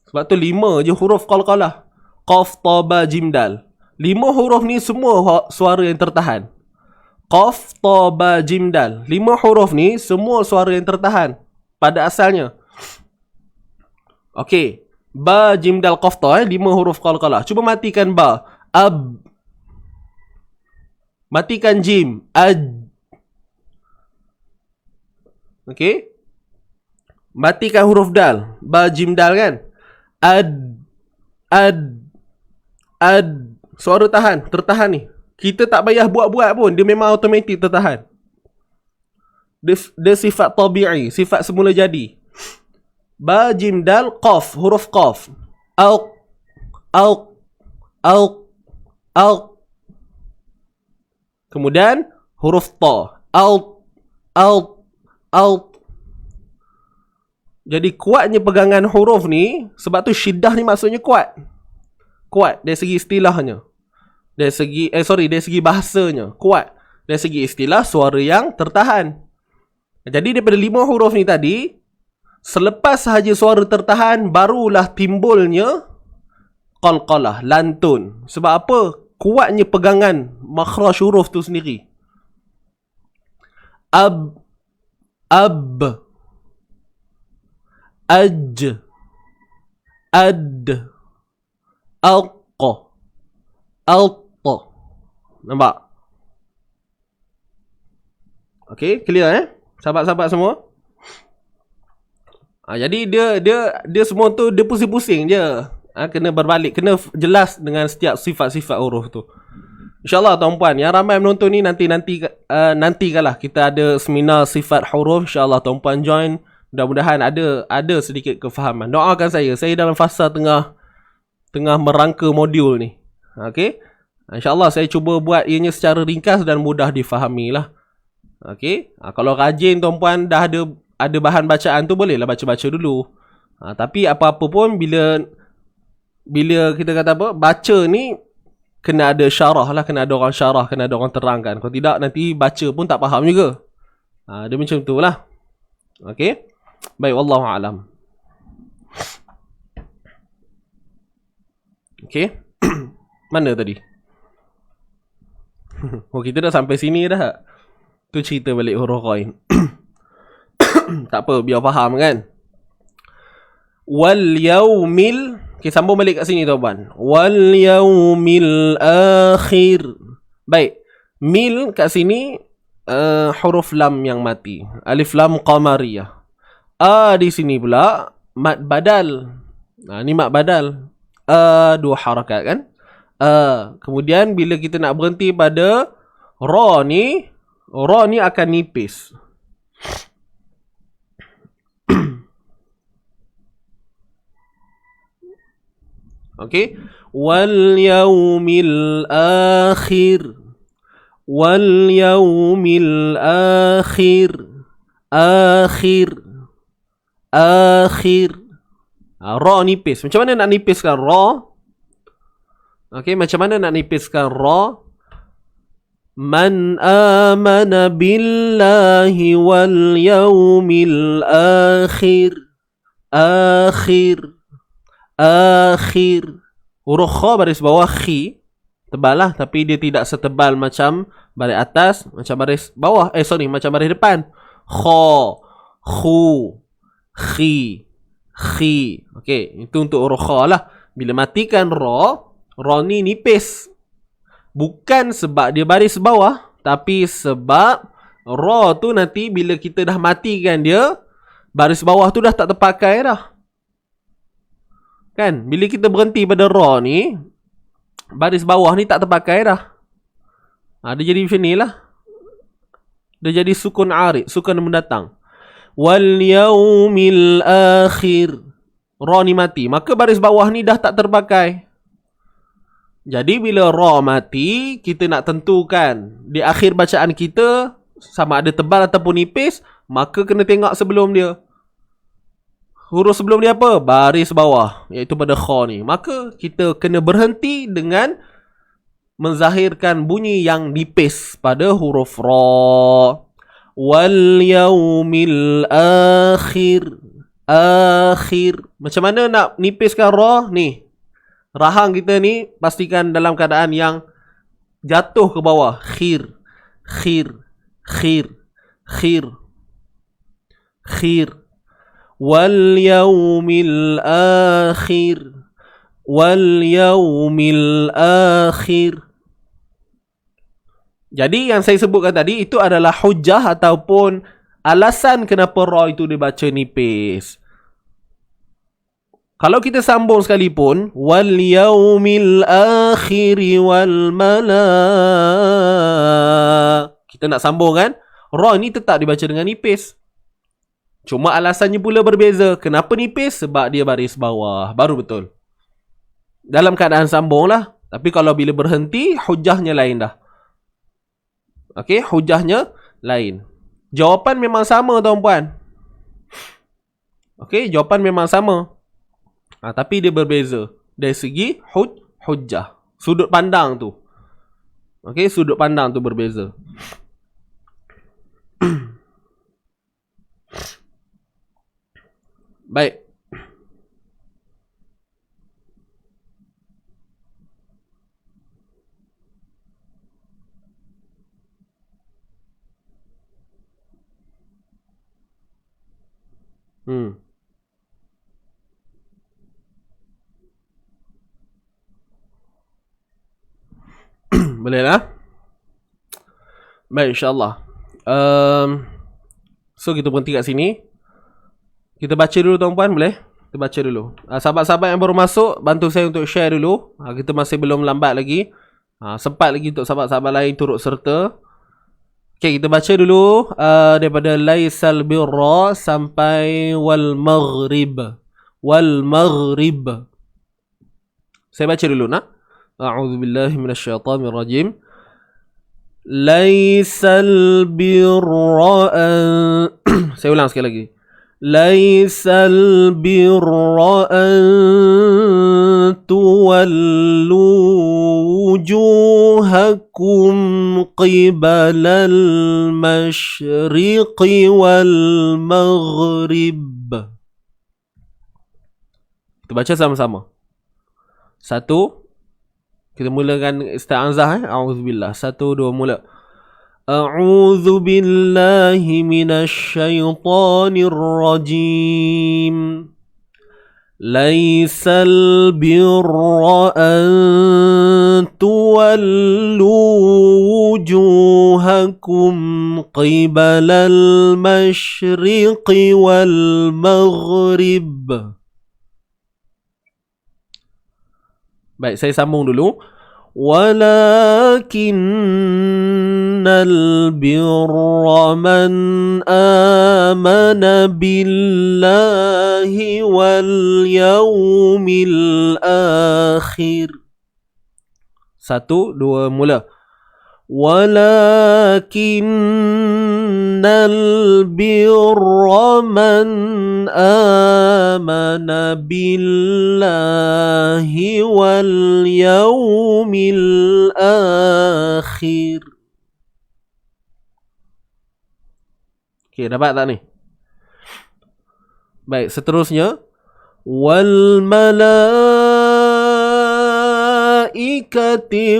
Sebab tu 5 je huruf qalqalah. Qaf, ta, ba, jim, dal. 5 huruf ni semua suara yang tertahan. Qaf, ta, ba, jim, dal. 5 huruf ni semua suara yang tertahan pada asalnya. Okey. Ba, jim, dal, qaf, ta 5 huruf qalqalah. Cuba matikan ba. Ab. Matikan jim. Aj. Okey. Matikan huruf dal. Ba, jim, dal kan. Ad. Suara tertahan ni. Kita tak payah buat-buat pun, dia memang automatik tertahan. Dia sifat tabi'i, sifat semula jadi. Ba, jim, dal, qaf, huruf qaf. Al. Kemudian huruf ta. Al. Jadi kuatnya pegangan huruf ni, sebab tu syiddah ni maksudnya kuat. Kuat dari segi istilahnya. Dari segi bahasanya. Kuat. Dari segi istilah, suara yang tertahan. Jadi daripada 5 huruf ni tadi, selepas sahaja suara tertahan, barulah timbulnya qalqalah, lantun. Sebab apa? Kuatnya pegangan makhraj huruf tu sendiri. Ab. Aj, ad, alqa, alta. Nampak? Okay, clear sahabat-sahabat semua? Jadi dia semua tu dia pusing-pusing je. Kena berbalik, kena jelas dengan setiap sifat-sifat huruf tu. InsyaAllah tuan-puan, yang ramai menonton ni nantikanlah kita ada seminar sifat huruf. InsyaAllah tuan-puan join. Mudah-mudahan ada sedikit kefahaman. Doakan saya dalam fasa tengah merangka modul ni. Okay, InsyaAllah saya cuba buat ianya secara ringkas dan mudah difahami lah. Okay, kalau rajin tuan-puan dah ada bahan bacaan tu, bolehlah baca-baca dulu. Tapi apa-apa pun bila kita kata apa, baca ni kena ada syarah lah, kena ada orang syarah, kena ada orang terangkan. Kalau tidak nanti baca pun tak faham juga. Dia macam tu lah. Okay, baik, wallahualam. Okay, mana tadi? Kita dah sampai sini dah. Tu cerita balik huruf qain. Tak apa, biar faham kan. Wal yaumil. Okay, sambung balik kat sini tuan-tuan. Wal yaumil akhir. Baik, mil kat sini huruf lam yang mati. Alif lam qamariyah. Di sini pula mad badal. Ni mad badal. Dua harakat kan. Kemudian bila kita nak berhenti pada ra ni akan nipis. Okay, wal yaumil akhir, wal yaumil akhir, akhir, akhir. Ra nipis. Macam mana nak nipiskan ra? Okay, macam mana nak nipiskan ra? Man amana billahi wal yaumil akhir, akhir, akhir. Huruf kha baris bawah khi tebal lah, tapi dia tidak setebal macam baris atas, macam baris bawah, macam baris depan. Kha, khu, khi, khi. Okey, itu untuk huruf kha lah. Bila matikan ra ni nipis. Bukan sebab dia baris bawah, tapi sebab ra tu nanti bila kita dah matikan dia, baris bawah tu dah tak terpakai dah. Kan? Bila kita berhenti pada ra ni, baris bawah ni tak terpakai dah. Dia jadi macam ni lah. Dia jadi sukun arid, sukun mendatang. Wal yaumil akhir. Ra ni mati, maka baris bawah ni dah tak terpakai. Jadi bila ra mati, kita nak tentukan di akhir bacaan kita sama ada tebal ataupun nipis, maka kena tengok sebelum dia. Huruf sebelum dia apa? Baris bawah, iaitu pada kha ni. Maka kita kena berhenti dengan menzahirkan bunyi yang nipis pada huruf ra. Wal yaumil akhir, akhir. Macam mana nak nipiskan ra ni? Rahang kita ni pastikan dalam keadaan yang jatuh ke bawah. Khir, khir, khir, khir, khir. Wal yaumil akhir, wal yaumil akhir. Jadi yang saya sebutkan tadi itu adalah hujah ataupun alasan kenapa ra itu dibaca nipis. Kalau kita sambung sekalipun, wal yaumil akhiri wal malak, kita nak sambung kan, ra ni tetap dibaca dengan nipis. Cuma alasannya pula berbeza. Kenapa nipis? Sebab dia baris bawah. Baru betul. Dalam keadaan sambung lah. Tapi kalau bila berhenti, hujahnya lain dah. Okey, hujahnya lain. Jawapan memang sama tuan-puan. Okey, jawapan memang sama. Tapi dia berbeza dari segi hujjah. Sudut pandang tu. Okey, sudut pandang tu berbeza. Baik. Boleh lah. Baik, insyaAllah. So kita berhenti kat sini. Kita baca dulu tuan-puan, boleh? Kita baca dulu. Sahabat-sahabat yang baru masuk, bantu saya untuk share dulu. Kita masih belum lambat lagi. Sempat lagi untuk sahabat-sahabat lain turut serta. Okay, kita baca dulu daripada laisal birra sampai wal maghrib. Wal maghrib. Saya baca dulu nak. A'udzubillahi minasyaitonirrajim. Laisal birra saya ulang sekali lagi. Laisal birra an tuwallu wujuhakum qibalal masyriqi wal maghrib. Kita baca sama-sama. Satu. Kita mulakan isti'azah. A'udzubillah. 1, 2, mula. A'udzu billahi minasyaitonir rajim. Laisal birra an tuwallu wujuhakum qibalal masyriqi wal maghrib. Baik, saya sambung dulu. Walakinnal birra man amana billahi wal yawmil akhir. 1, 2, mula. Walakinnal birra man amana billahi wal yawmil akhir. Okay, dapat tak ni? Baik, seterusnya. Wal malaikati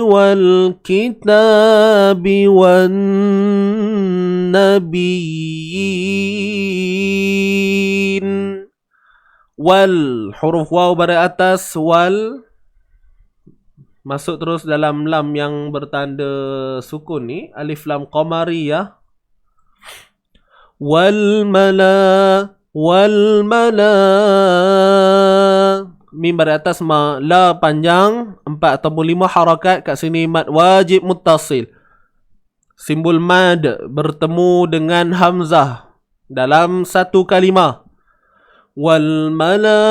wal kitabi wan nabiyyin. Wal, huruf waw pada atas, wal masuk terus dalam lam yang bertanda sukun ni, alif lam qamariyah. Wal mala mim pada atas, ma, la panjang 4 ataupun 5 harakat. Kat sini mad wajib muttasil. Simbol mad bertemu dengan hamzah dalam satu kalimah. Wal malaikati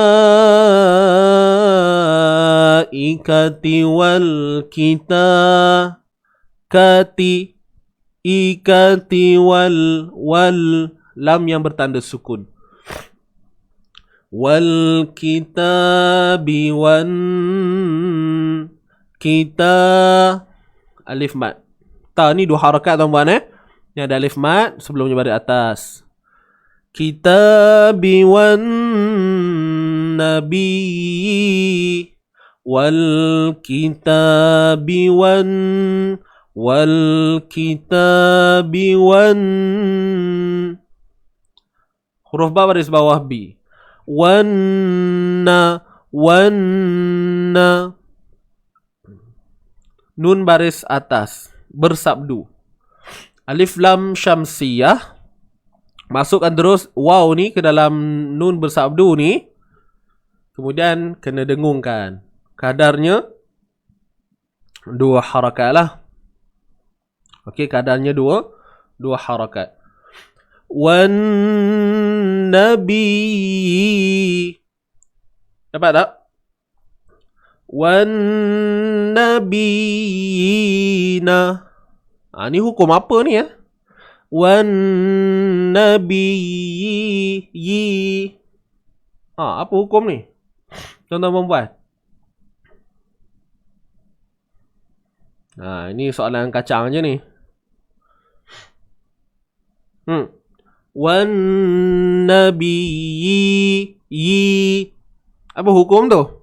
wal kitabati ikati wal lam yang bertanda sukun. Wal kitabi wan kita alif mat. Ta ni 2 harakat tuan-tuan Ni ada alif mat sebelumnya pada atas. Kitabi wan nabi wal kitabi wan huruf ba baris bawah bi. Wanna nun baris atas bersabdu. Alif lam syamsiyah. Masukkan terus waw ni ke dalam nun bersabdu ni. Kemudian kena dengungkan. Kadarnya 2 harakat lah. Okey, kadarnya 2 harakat. Wan nabi. Dapat tak? Wan nabiyina. Ni hukum apa ni Wan nabiyyi. Apa hukum ni? Tuan-tuan perempuan. Ini soalan kacang je ni. Wan nabiyyi. Apa hukum tu?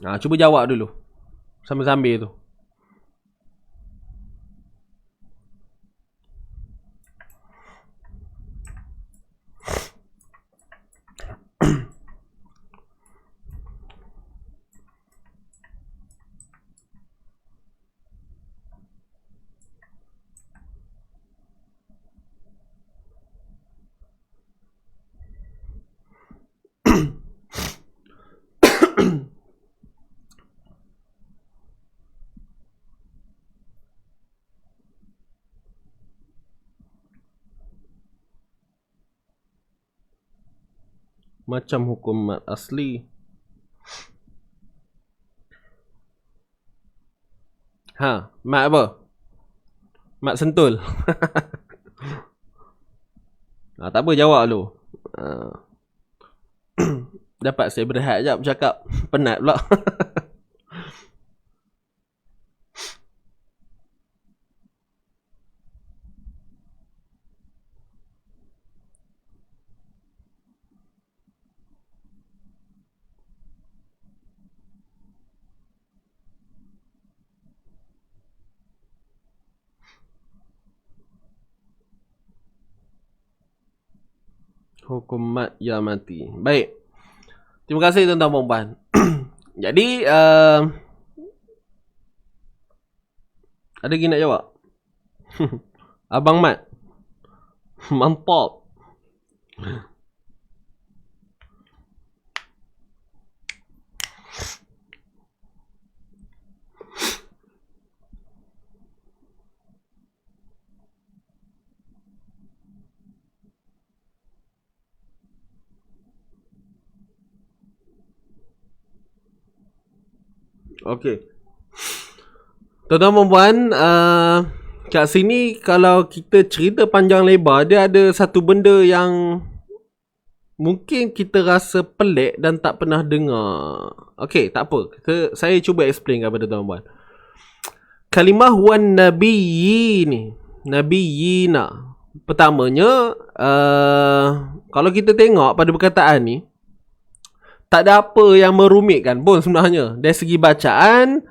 Cuba jawab dulu. Sambil-sambil tu. Macam hukum mat asli. Mat apa? Mat sentul. Tak apa, jawab dulu. Dapat saya berehat sekejap bercakap. Penat pula. Hukum mat ya mati. Baik. Terima kasih tuan-tuan dan puan. Jadi ada lagi nak jawab? Abang Mat. Mantap. Okey. Tuan-tuan dan puan, kat sini kalau kita cerita panjang lebar, dia ada satu benda yang mungkin kita rasa pelik dan tak pernah dengar. Okey, tak apa. Saya cuba explain kepada tuan-tuan dan puan. Kalimah wan nabiyyin, nabiyyina. Pertamanya, kalau kita tengok pada perkataan ni, tak ada apa yang merumitkan pun sebenarnya. Dari segi bacaan,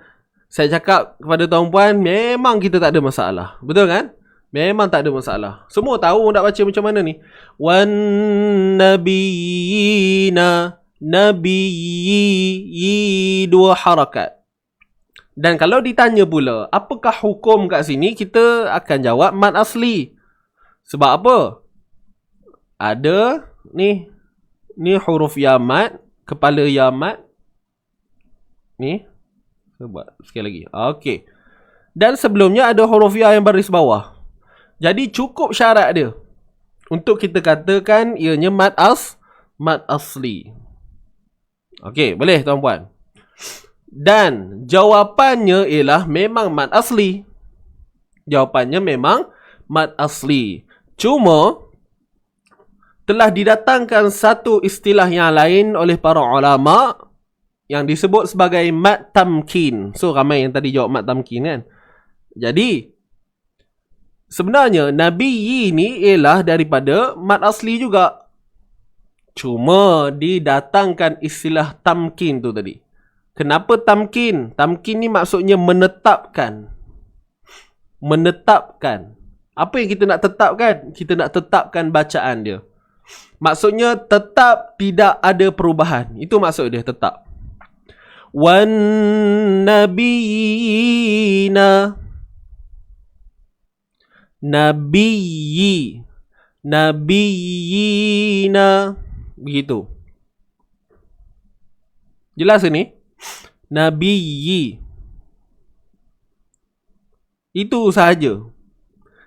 saya cakap kepada tuan-puan, memang kita tak ada masalah. Betul kan? Memang tak ada masalah. Semua tahu nak baca macam mana ni. Wan nabiyina, nabiyyi, dua harakat. Dan kalau ditanya pula, apakah hukum kat sini? Kita akan jawab mat asli. Sebab apa? Ada ni huruf ya mat, kepala ya mat. Ni. Buat sekali lagi. Okey. Dan sebelumnya ada huruf ya yang baris bawah. Jadi cukup syarat dia untuk kita katakan ianya mat asli. Okey, boleh tuan-puan. Dan jawapannya ialah memang mat asli. Jawapannya memang mat asli. Cuma telah didatangkan satu istilah yang lain oleh para ulama yang disebut sebagai mat tamkin. So ramai yang tadi jawab mat tamkin kan. Jadi sebenarnya nabiyyi ni ialah daripada mat asli juga. Cuma didatangkan istilah tamkin tu tadi. Kenapa tamkin? Tamkin ni maksudnya menetapkan. Menetapkan. Apa yang kita nak tetapkan? Kita nak tetapkan bacaan dia. Maksudnya tetap tidak ada perubahan. Itu maksud dia tetap. Wan nabiyina, nabiyyi, nabiyyina. Begitu. Jelas ini? Nabiyyi. Itu sahaja.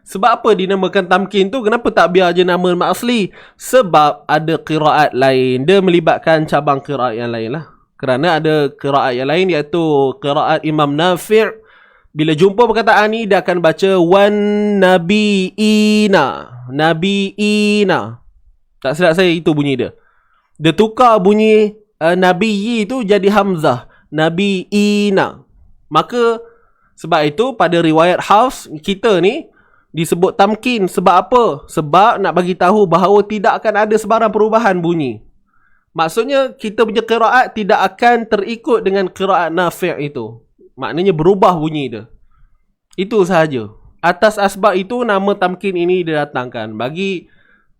Sebab apa dinamakan tamkin tu? Kenapa tak biar je nama mat asli? Sebab ada qiraat lain. Dia melibatkan cabang qiraat yang lain lah. Kerana ada qiraat yang lain iaitu qiraat Imam Nafi'. Bila jumpa perkataan ni, dia akan baca wan nabiina. Nabiina. Tak silap saya, itu bunyi dia. Dia tukar bunyi nabiyyi tu jadi hamzah. Nabiina. Maka sebab itu pada riwayat Hafs kita ni disebut tamkin. Sebab apa? Sebab nak bagi tahu bahawa tidak akan ada sebarang perubahan bunyi. Maksudnya kita punya qiraat tidak akan terikut dengan qiraat Nafi' itu. Maknanya berubah bunyi dia. Itu sahaja. Atas asbab itu nama tamkin ini didatangkan. Bagi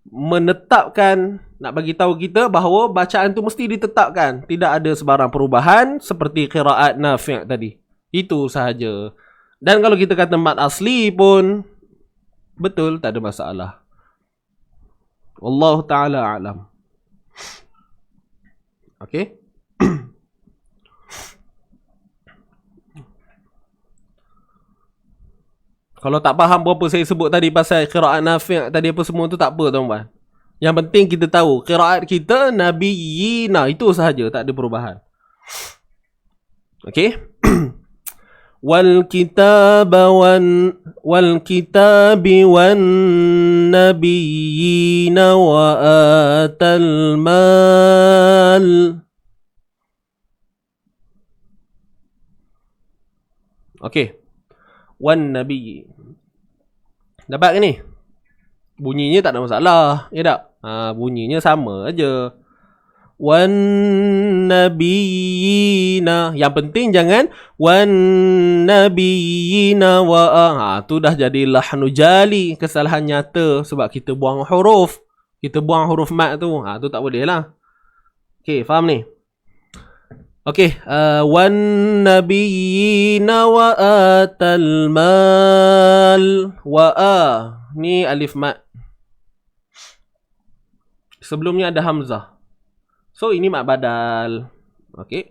menetapkan, nak bagi tahu kita bahawa bacaan tu mesti ditetapkan. Tidak ada sebarang perubahan seperti qiraat Nafi' tadi. Itu sahaja. Dan kalau kita kata mat asli pun betul, tak ada masalah. Wallahu ta'ala a'lam. Okey. Kalau tak faham berapa saya sebut tadi pasal qiraat Nafi' tadi apa semua tu, tak apa tuan-tuan. Yang penting kita tahu qiraat kita nabiyina, itu sahaja, tak ada perubahan. Okey. wal kitabi wan nabiyina wa atal mal. Okey. Wan nabi. Dapat ke ni? Bunyinya tak ada masalah, ya tak? Bunyinya sama aja. Wan nabiyina. Yang penting jangan wan nabiyina wa tu dah jadi lahnu jali, kesalahan nyata sebab kita buang huruf. Kita buang huruf mat tu. Tu tak boleh lah. Okey, faham ni? Okey, wan nabiyina wa atal mal. Ni alif mat. Sebelumnya ada hamzah. So ini mat badal. Okey.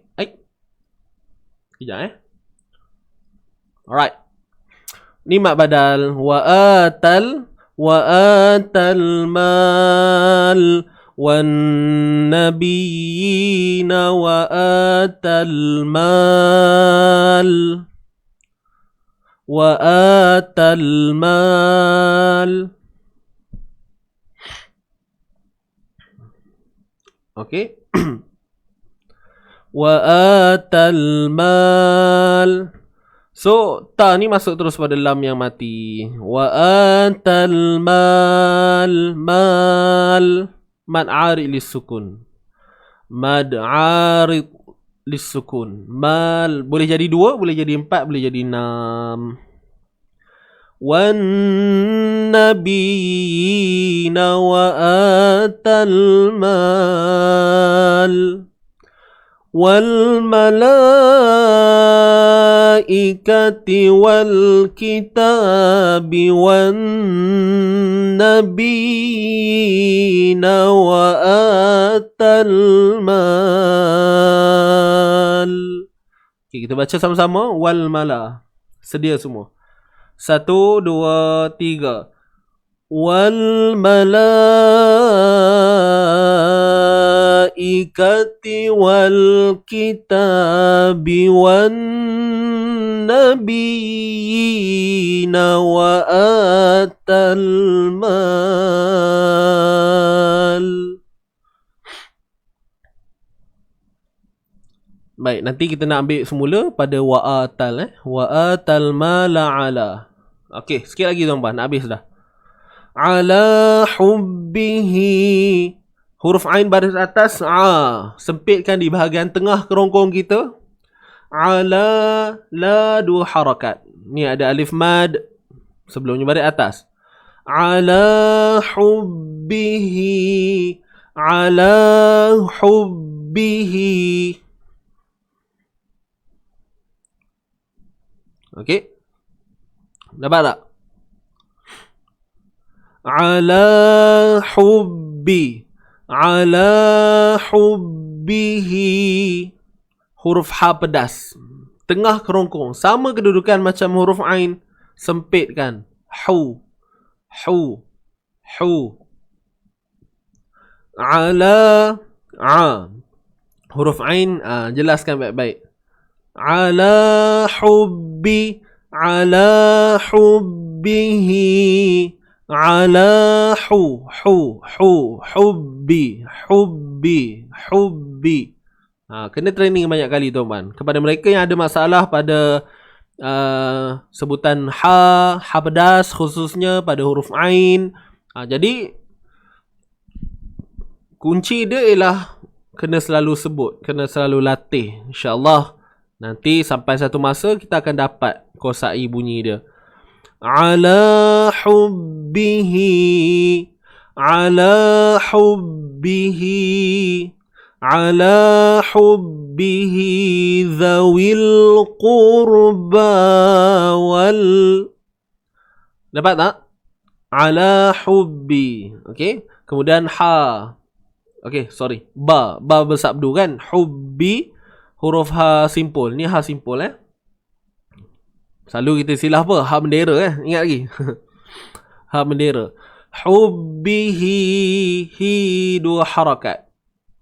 Sekejap Alright. Ni mat badal. Wa atal mal. Wan nabiyina wa atal mal. Wa atal mal. Okey. Wa atal mal. So ta ni masuk terus pada lam yang mati. Wa atal mal. Mad arid lis-sukun. Mad arid lis-sukun. Mal boleh jadi 2, boleh jadi 4, boleh jadi 6. Wan nabiyina wa atal mal. Wal malaikati wal kitabi wan nabiyina wa atal mal. Okay, kita baca sama-sama. Wal mala. Sedia semua. 1, 2, 3. Wal malaikati wal kitabi wan nabiyina wa atal mal. Baik, nanti kita nak ambil semula pada wa atal wa atal mala ala. Okey, sikit lagi tuan-tuan, nak habis dah. Ala hubbihi. Huruf ain baris atas sempitkan di bahagian tengah kerongkong kita. Ala la 2 harakat. Ni ada alif mad sebelumnya baris atas. Ala hubbihi. Ala hubbihi. Okey. Dapat tak? Ala hubbi. Ala hubbihi. Huruf ha pedas. Tengah kerongkong. Sama kedudukan macam huruf ain. Sempitkan. Hu. Hu. Hu. Ala. Huruf ain. Jelaskan baik-baik. Ala hubbi. Ala hubbihi. Ala hubbi. Kena training banyak kali tuan-tuan. Kepada mereka yang ada masalah pada sebutan ha pedas, khususnya pada huruf ain. Jadi kunci dia ialah kena selalu sebut, kena selalu latih. InsyaAllah nanti sampai satu masa kita akan dapat kosai bunyi dia. Ala hubbihi. Ala hubbihi. Ala hubbihi dhawil qurba wal. Dapat tak? Ala hubbi. Okey. Kemudian ha. Okey, sorry. Ba bersabdu kan? Hubbi. Huruf ha simpul. Ni ha simpul Selalu kita silap apa? Ha bendera Ingat lagi. Ha bendera. hubbihi, hi dua harakat.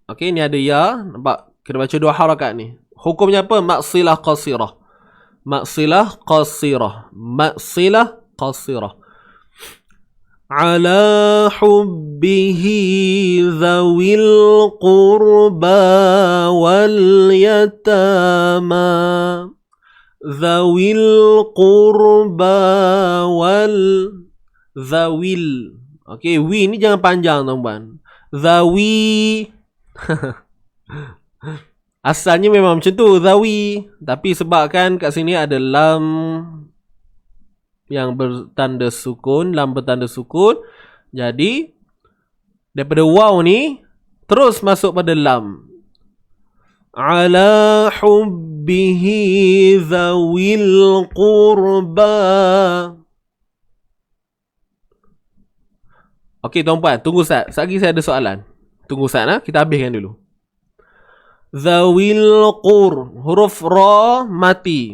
Okey, ni ada ya, nampak? Kita baca dua harakat ni. Hukumnya apa? Maksilah qasirah. Maksilah qasirah. Maksilah qasirah. Ala hubbihi dhawil qurba wal yatama. Dhawil qurba wal dhawil. Okey, wi ni jangan panjang tuan-tuan. Dhawi. Asalnya memang macam tu, dhawi. Tapi sebabkan kat sini ada lam yang bertanda sukun, lam bertanda sukun. Jadi daripada waw ni terus masuk pada lam. Ala hubbihi dhawil qurba. Okey tuan-puan, tunggu Ustaz. Sekejap lagi saya ada soalan. Tunggu Ustaz, kita habiskan dulu. Zawil qur, huruf ra mati.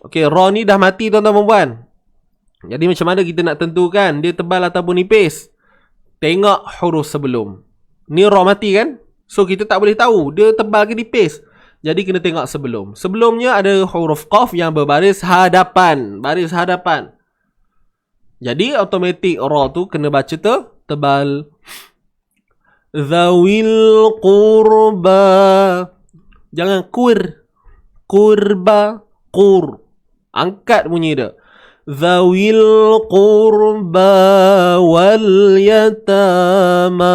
Okey, ra ni dah mati tuan-tuan dan puan. Jadi macam mana kita nak tentukan dia tebal ataupun nipis? Tengok huruf sebelum. Ni ra mati kan? So kita tak boleh tahu dia tebal ke nipis. Jadi kena tengok sebelum. Sebelumnya ada huruf qaf yang berbaris hadapan, baris hadapan. Jadi automatik ra tu kena baca tebal. Zawil qurba. Jangan kurba, qur. Angkat bunyi dia. Zawil qurba wal yatama.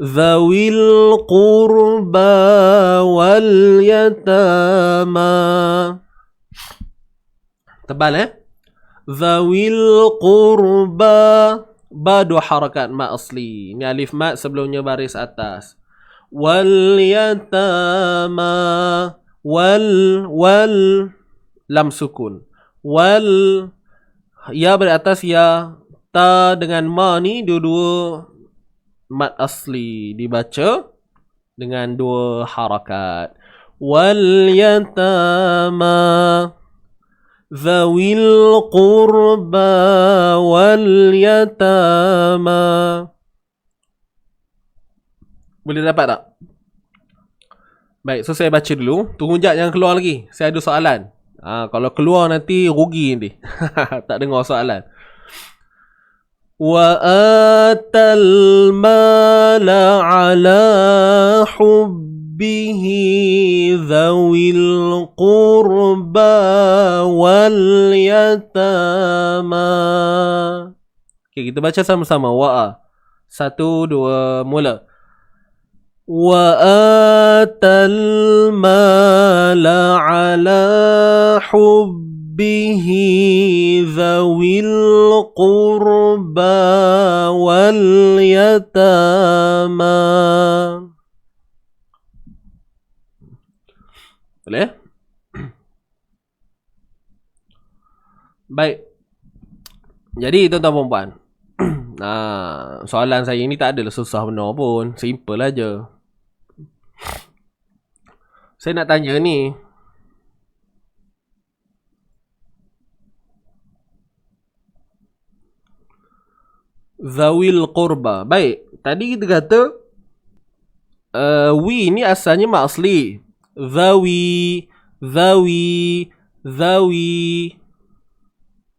Zawil qurba wal yatama. Tebal Zawil qurba. Ba dua harakat ma asli. Ni alif mat sebelumnya baris atas. Wal yatama. Wal lam sukun. Wal ya beratas ya. Ta dengan ma ni dua-dua mat asli dibaca dengan dua harakat. Wal yatama. Zawil qurba wal yatama. Boleh dapat tak? Baik, so saya baca dulu. Tunggu sekejap, jangan keluar lagi. Saya ada soalan. Kalau keluar nanti rugi nanti. Tak dengar soalan. Wa atal mala ala hubbihi dhawil qurba wal yatama. Okay, kita baca sama-sama. Wa'a. 1, 2, mula. Wa atal mala ala hubbihi dhawil qurba wal yatama. Boleh? Baik. Jadi tuan-tuan puan, soalan saya ni tak adalah susah benar pun. Simple aja. Saya nak tanya ni. Zawil qurba. Baik. Tadi kita kata wi ni asalnya mak asli. Zawi.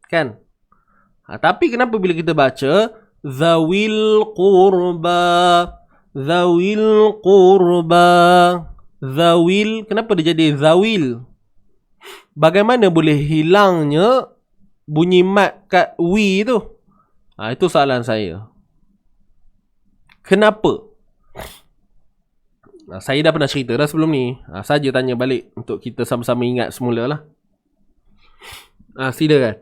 Kan? Tapi kenapa bila kita baca zawil qurba, zawil, kenapa dia jadi zawil? Bagaimana boleh hilangnya bunyi mat kat wi tu? Itu soalan saya. Kenapa? Saya dah pernah cerita dah sebelum ni. Saja tanya balik untuk kita sama-sama ingat semula lah. Silakan.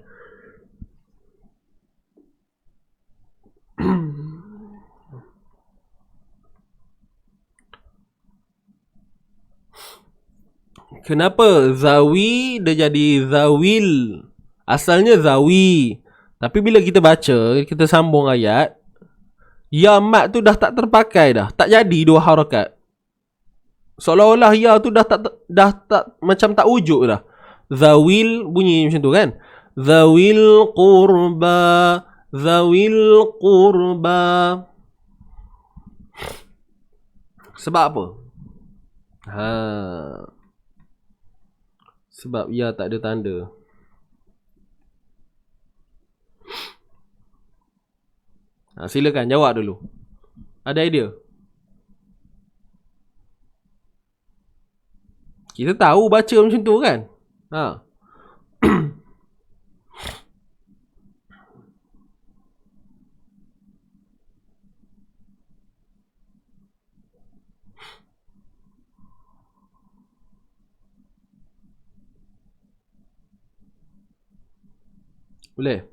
Kenapa zawi dia jadi zawil? Asalnya zawi. Tapi bila kita baca, kita sambung ayat, ya mat tu dah tak terpakai dah. Tak jadi dua harakat. Seolah-olah ya tu dah tak macam tak wujud dah. Zawil bunyi macam tu kan. Zawil qurba, Zawil qurba. Sebab apa? Sebab ya tak ada tanda. Silakan jawab dulu. Ada idea? Kita tahu baca macam tu kan? Boleh?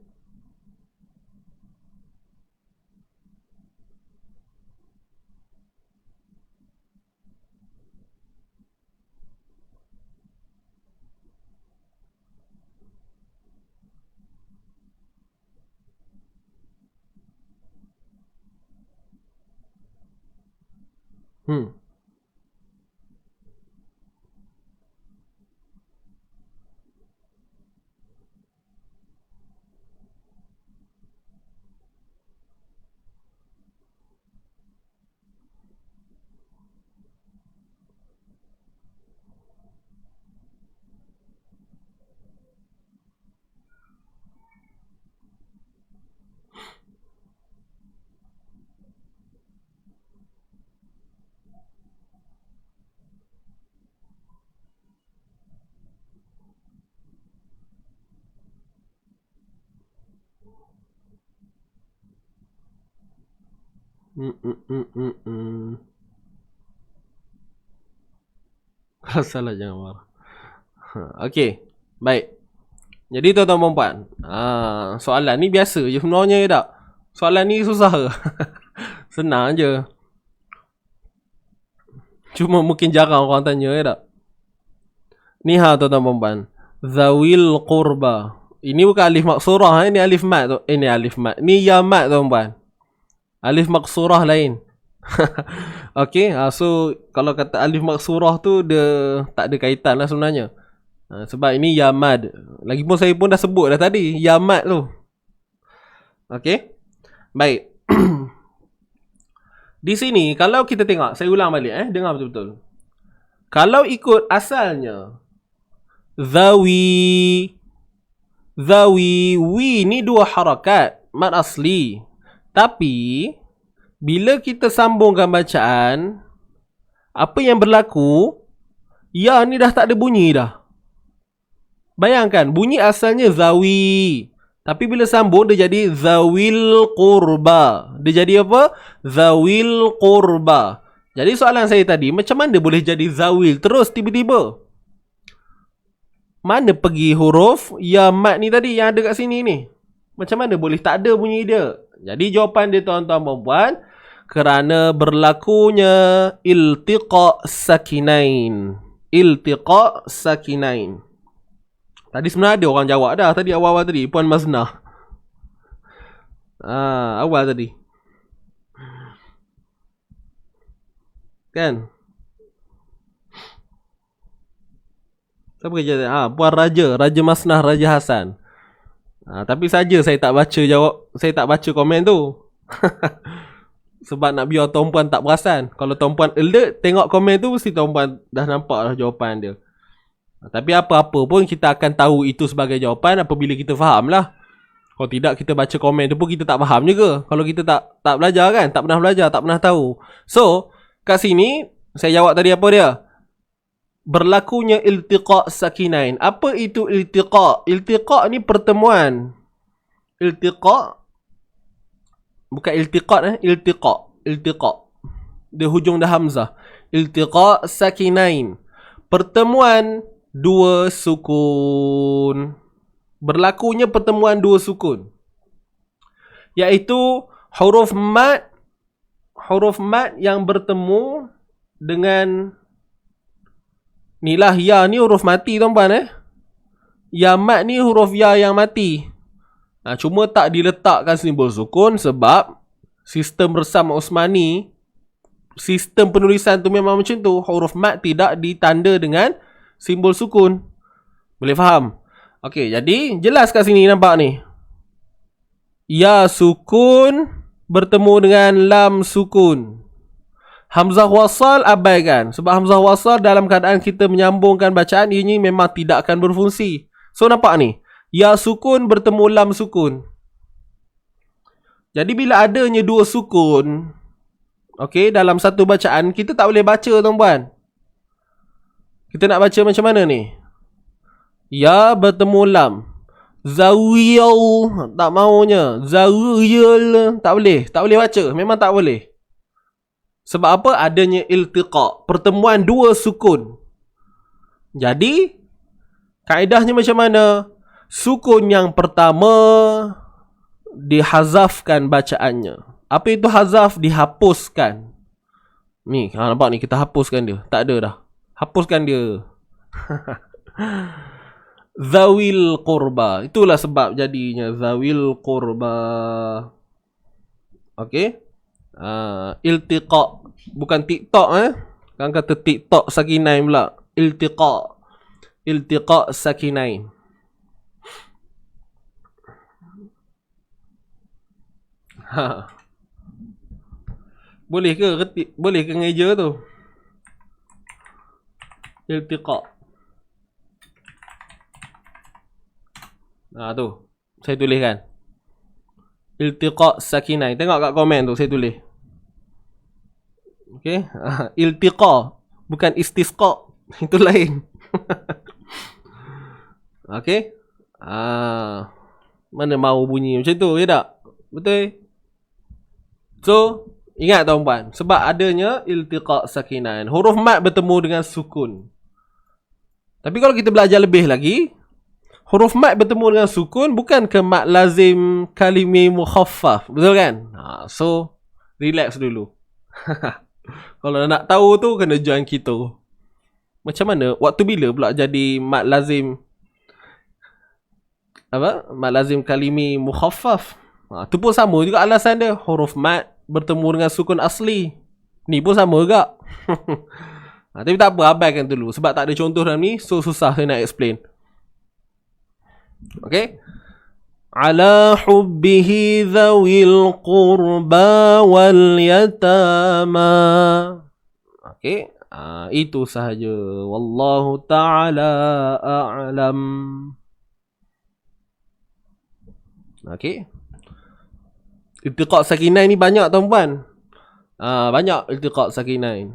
Kalau salah jangan marah. Okey, baik. Jadi tuan-tuan dan puan, soalan ni biasa je sebenarnya tak? Soalan ni susah ke? Senang je. Cuma mungkin jarang orang tanya tak? Ni tuan-tuan dan puan. Zawil qurba. Ini bukan alif maksurah, ini alif mat tu. Ini alif mat. Ni ya mat tuan-tuan. Alif maksurah lain. Okay, so kalau kata alif maksurah tu dia tak ada kaitan lah sebenarnya. Sebab ini ya mad. Lagipun saya pun dah sebut dah tadi, ya mad tu. Okay, baik. Di sini kalau kita tengok, saya ulang balik dengar betul-betul. Kalau ikut asalnya Zawi, wi ni dua harakat mad asli. Tapi bila kita sambungkan bacaan, apa yang berlaku? Ya ni dah tak ada bunyi dah. Bayangkan bunyi asalnya zawi, tapi bila sambung dia jadi zawil qurba. Dia jadi apa? Zawil qurba. Jadi soalan saya tadi, macam mana boleh jadi zawil terus tiba-tiba? Mana pergi huruf ya mat ni tadi yang ada kat sini ni? Macam mana boleh tak ada bunyi dia? Jadi jawapan dia tuan-tuan dan puan, kerana berlakunya iltiqa sakinain. Iltiqa sakinain. Tadi sebenarnya ada orang jawab dah tadi awal-awal tadi, Puan Maznah. Awal tadi. Kan? Siapa kerja? Puan Raja Masnah Raja Hasan. Tapi saja saya tak baca saya tak baca komen tu. Sebab nak biar tuan-puan tak perasan. Kalau tuan-puan alert tengok komen tu, mesti tuan-puan dah nampak lah jawapan dia. Tapi apa-apa pun kita akan tahu itu sebagai jawapan apabila kita faham lah. Kalau tidak kita baca komen tu pun kita tak faham juga. Kalau kita tak belajar kan, tak pernah belajar, tak pernah tahu. So kat sini saya jawab tadi apa dia? Berlakunya iltiqa sakinain. Apa itu iltiqa? Iltiqa ni pertemuan. Iltiqa bukan iltiqat iltiqa. Dia hujung dah hamzah. Iltiqa sakinain. Pertemuan dua sukun. Berlakunya pertemuan dua sukun. Iaitu huruf mat yang bertemu dengan inilah ya ni huruf mati tuan-tuan Ya mat ni huruf ya yang mati. Cuma tak diletakkan simbol sukun sebab sistem resam Osmani, sistem penulisan tu memang macam tu. Huruf mat tidak ditanda dengan simbol sukun. Boleh faham? Okey, jadi jelas kat sini nampak ni. Ya sukun bertemu dengan lam sukun. Hamzah wasal abaikan. Sebab hamzah wasal dalam keadaan kita menyambungkan bacaan, ini memang tidak akan berfungsi. So nampak ni, ya sukun bertemu lam sukun. Jadi bila adanya dua sukun, okey, dalam satu bacaan, kita tak boleh baca tuan-puan. Kita nak baca macam mana ni? Ya bertemu lam. Zawiyal, tak maunya. Zawiyal, tak boleh baca. Memang tak boleh. Sebab apa? Adanya iltiqa, pertemuan dua sukun. Jadi, kaedahnya macam mana? Sukun yang pertama dihazafkan bacaannya. Apa itu hazaf? Dihapuskan. Ni, nampak ni, kita hapuskan dia. Tak ada dah. Hapuskan dia. Zawil qurba. Itulah sebab jadinya zawil qurba. Okey. Iltiqa. Bukan TikTok Kan kata TikTok sakinain pula. Iltiqa. Iltiqa sakinain. Boleh ke boleh ke ngeja tu? Iltiqa. Tu. Saya tulis kan. Iltiqa sakinain. Tengok kat komen tu saya tulis. Okey. Iltiqa. Bukan istisqa. Itu lain. Okey. Mana mau bunyi macam tu, ya tak? Betul? So, ingat tuan-puan. Sebab adanya iltiqa sakinain. Huruf mat bertemu dengan sukun. Tapi kalau kita belajar lebih lagi, huruf mat bertemu dengan sukun bukan ke mat lazim kalimi mukhaffaf. Betul kan? So, relax dulu. Kalau nak tahu tu, kena join kita. Macam mana? Waktu bila pula jadi mat lazim? Apa? Mat lazim kalimi mukhaffaf. Tu pun sama juga alasan dia. Huruf mat bertemu dengan sukun asli. Ni pun sama juga. Tapi tak apa, abaikan dulu. Sebab tak ada contoh dalam ni, so susah saya nak explain. Okay. Ala hubbihi dhawil qurba wal yatama. Okay. Itu sahaja. Wallahu ta'ala a'lam. Okay. Iltiqa sakinain ni banyak tuan-puan. Banyak iltiqa sakinain.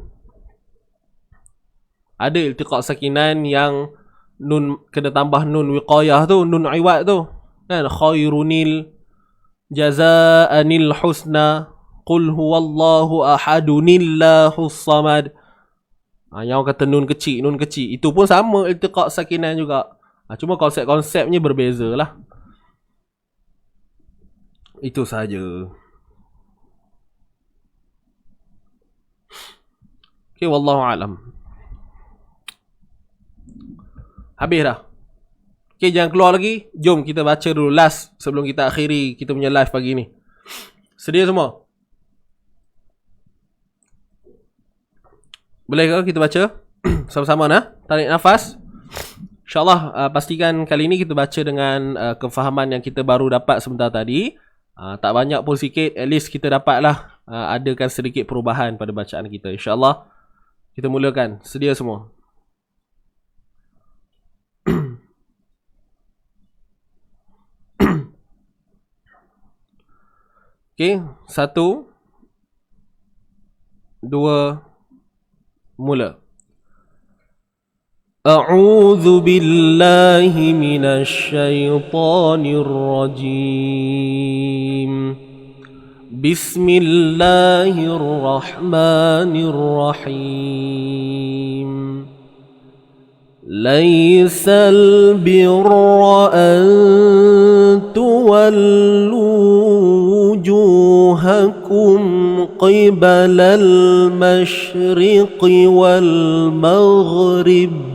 Ada iltiqa sakinain yang nun kena tambah nun wiqayah tu, nun iwad tu. Kan khairunil jazaanil husna qul huwallahu ahadunillahus samad. Yang orang kata nun kecil, itu pun sama iltiqa sakinain juga. Cuma konsepnya berbeza lah. Itu sahaja. Okay, wallahu alam. Habis dah. Okay, jangan keluar lagi. Jom kita baca dulu last sebelum kita akhiri kita punya live pagi ni. Sedia semua? Boleh ke kita baca? Sama-sama nah. Tarik nafas. InsyaAllah pastikan kali ni kita baca dengan kefahaman yang kita baru dapat sebentar tadi. Tak banyak pun sikit, at least kita dapatlah adakan sedikit perubahan pada bacaan kita. InsyaAllah kita mulakan. Sedia semua? Okay, 1, 2, mula. A'udzu billahi minasy syaithanir rajim. Bismillahirrahmanirrahim. Laisal birra an tuwallu wujuhakum qibalal masyriqi wal maghrib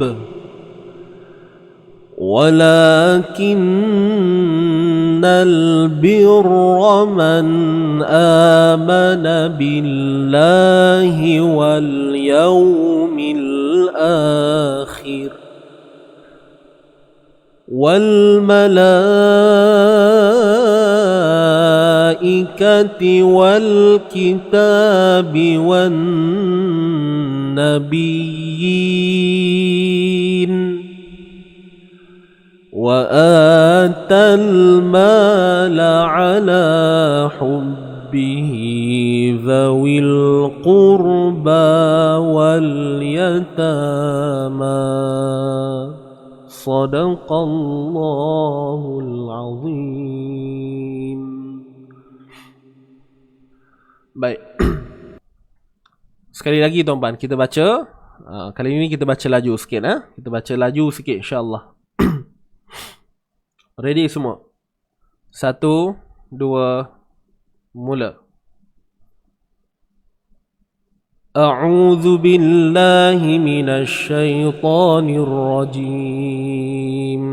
walakinnal birra man amana billahi wal yawmil akhir wal malaikati والكتاب والنبيين وآتى المال على حبه ذوي القربى واليتامى صدق الله العظيم. Baik. Sekali lagi tuan-tuan, kita baca. Kali ini kita baca laju sikit. Kita baca laju sikit insya-Allah. Ready semua? 1, 2, mula. A'udzu billahi minasy syaithanir rajim.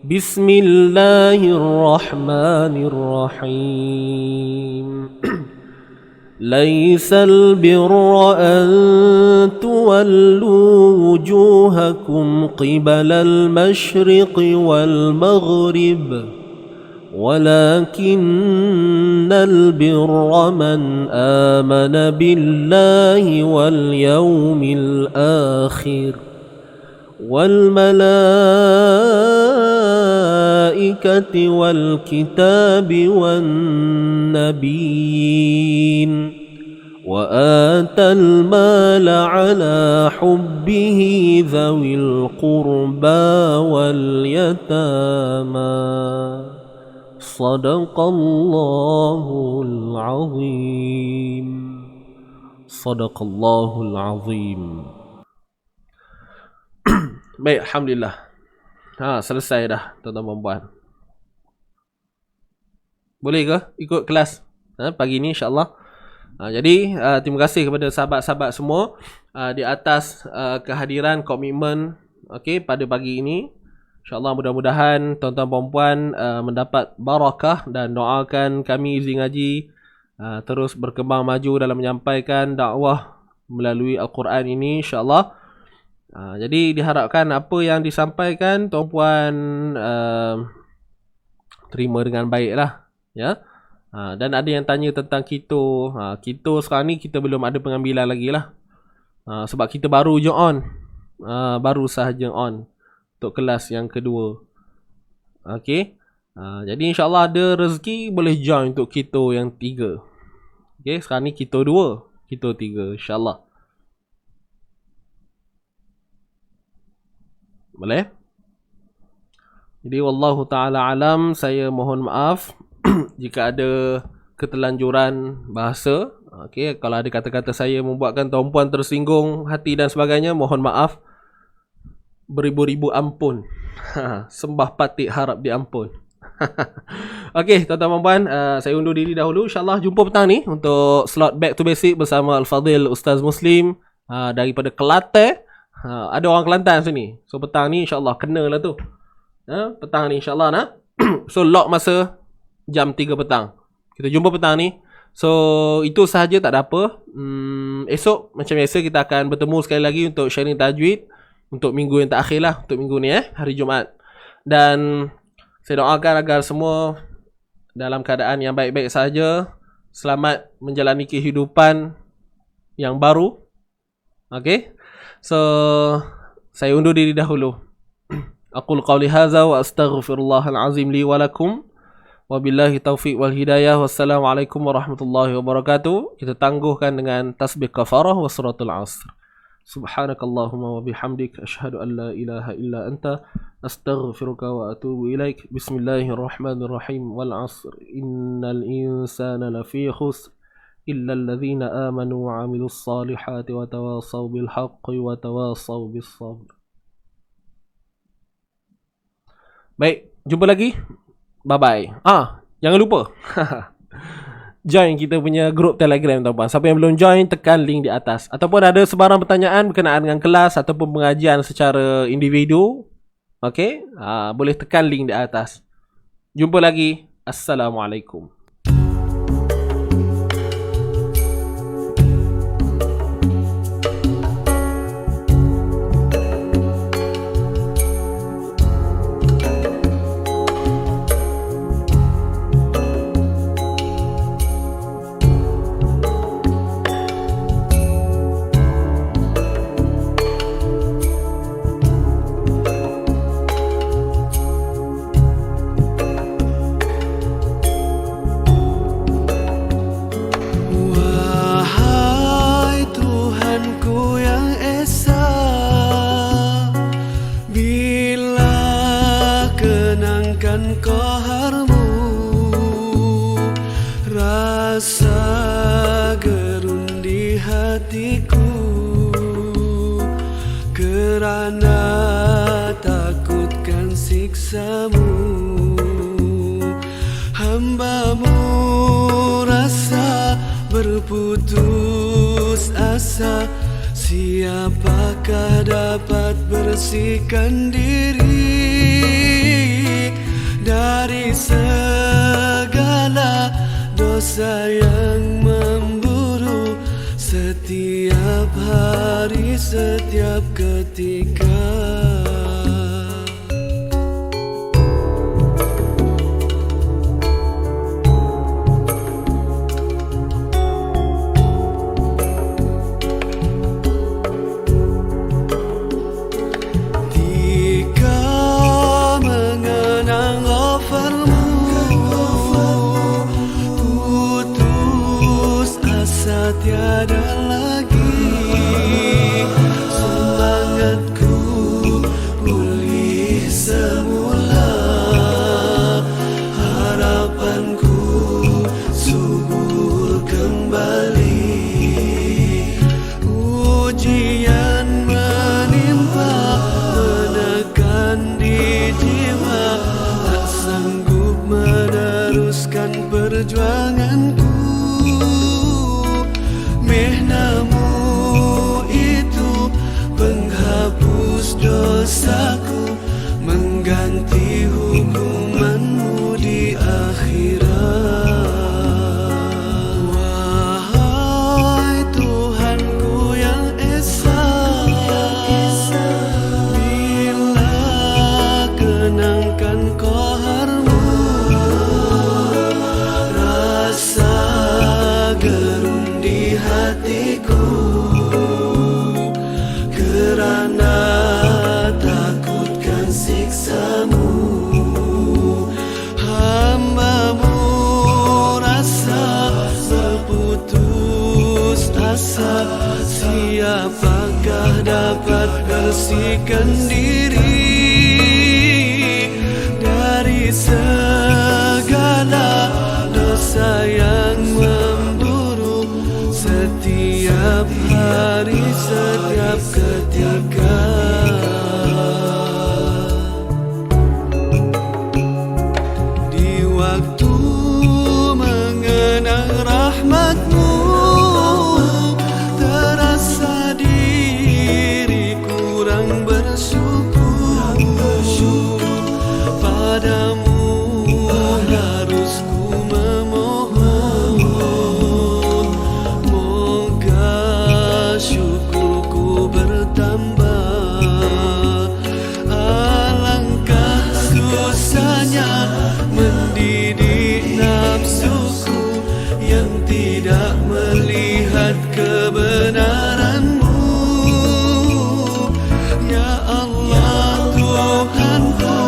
Bismillahirrahmanirrahim. ليس البر أن تولوا وجوهكم قبل المشرق والمغرب ولكن البر من آمن بالله واليوم الآخر والملائكة والكتاب والنبيين وآتى المال على حبه ذوي القربى واليتامى صدق الله العظيم. صدق الله العظيم. Baik, alhamdulillah. Selesai dah tuan-tuan dan puan. Boleh ke ikut kelas pagi ni insya-Allah? Jadi terima kasih kepada sahabat-sahabat semua di atas kehadiran, komitmen pada pagi ini. InsyaAllah mudah-mudahan tuan-tuan dan puan mendapat barakah dan doakan kami Izzi Ngaji terus berkembang maju dalam menyampaikan dakwah melalui Al-Quran ini insya-Allah. Jadi diharapkan apa yang disampaikan tuan-puan terima dengan baiklah ya. Dan ada yang tanya tentang keto. Keto sekarang ni kita belum ada pengambilan lagi lah. Sebab kita baru je on. Baru sahaja on untuk kelas yang kedua. Okey. Jadi insya-Allah ada rezeki boleh join untuk keto yang 3. Okey, sekarang ni keto 2, keto 3 insya-Allah. Boleh? Jadi wallahu taala alam, saya mohon maaf jika ada ketelanjuran bahasa. Okey, kalau ada kata-kata saya membuatkan tuan-puan tersinggung hati dan sebagainya, mohon maaf. Beribu-ribu ampun. Sembah patik harap diampun. Okey, tuan-tuan dan puan, saya undur diri dahulu. InsyaAllah jumpa petang ni untuk slot Back to Basic bersama Al-Fadhil Ustaz Muslim daripada Kelantan. Ada orang Kelantan sini. So petang ni insyaAllah kena lah tu. Petang ni insyaAllah nah. So lock masa jam 3 petang. Kita jumpa petang ni. So itu sahaja, tak ada apa. Esok macam biasa kita akan bertemu sekali lagi untuk sharing tajwid untuk minggu yang terakhir lah, untuk minggu ni hari Jumaat. Dan saya doakan agar semua dalam keadaan yang baik-baik saja, selamat menjalani kehidupan yang baru. Okay. So saya undur diri dahulu. Aqul qawli hadza wa astaghfirullahal azim li wa lakum. Wabillahi taufiq wal hidayah. Wassalamualaikum warahmatullahi wabarakatuh. Kita tangguhkan dengan tasbih kafarah wa suratul asr. Subhanakallahumma wa bihamdik asyhadu an la ilaha illa anta astaghfiruka wa atubu ilaik. Bismillahirrahmanirrahim. Wal asr innal insana lafi khusr illa alladhina amanu wa 'amilus salihati wa tawasaw bil haqqi wa tawasaw bis sabr. Baik, jumpa lagi. Bye bye. Jangan lupa join kita punya grup Telegram tuan-puan. Siapa yang belum join, tekan link di atas. Ataupun ada sebarang pertanyaan berkenaan dengan kelas ataupun pengajian secara individu, okey, boleh tekan link di atas. Jumpa lagi. Assalamualaikum. hatiku, kerana takutkan siksamu. Hambamu rasa berputus asa, siapakah dapat bersihkan diri dari segala dosa yang memburu setiap hari, setiap ketika. Tiada lagi semangatku pulih semula, harapanku subur kembali. Ujian menimpa menekan di jiwa, tak sanggup meneruskan perjuanganku. Mehnamu itu penghapus dosaku, mengganti hukumanmu di akhirat. Wahai Tuhanku yang esa, bila kenangkan qaharmu, rasa gerun di hatiku, kerana takutkan siksamu. Hambamu rasa berputus asa, siapakah dapat bersihkan diri dari segala dosa yang memburu setiap hari, setiap ketika. Di waktu mengenang rahmatmu, terasa diri kurang bersyukur. Padamu harus ku memohon, syukurku bertambah. Alangkah susahnya mendidik nafsuku yang tidak melihat kebenaranmu. Ya Allah Tuhanku,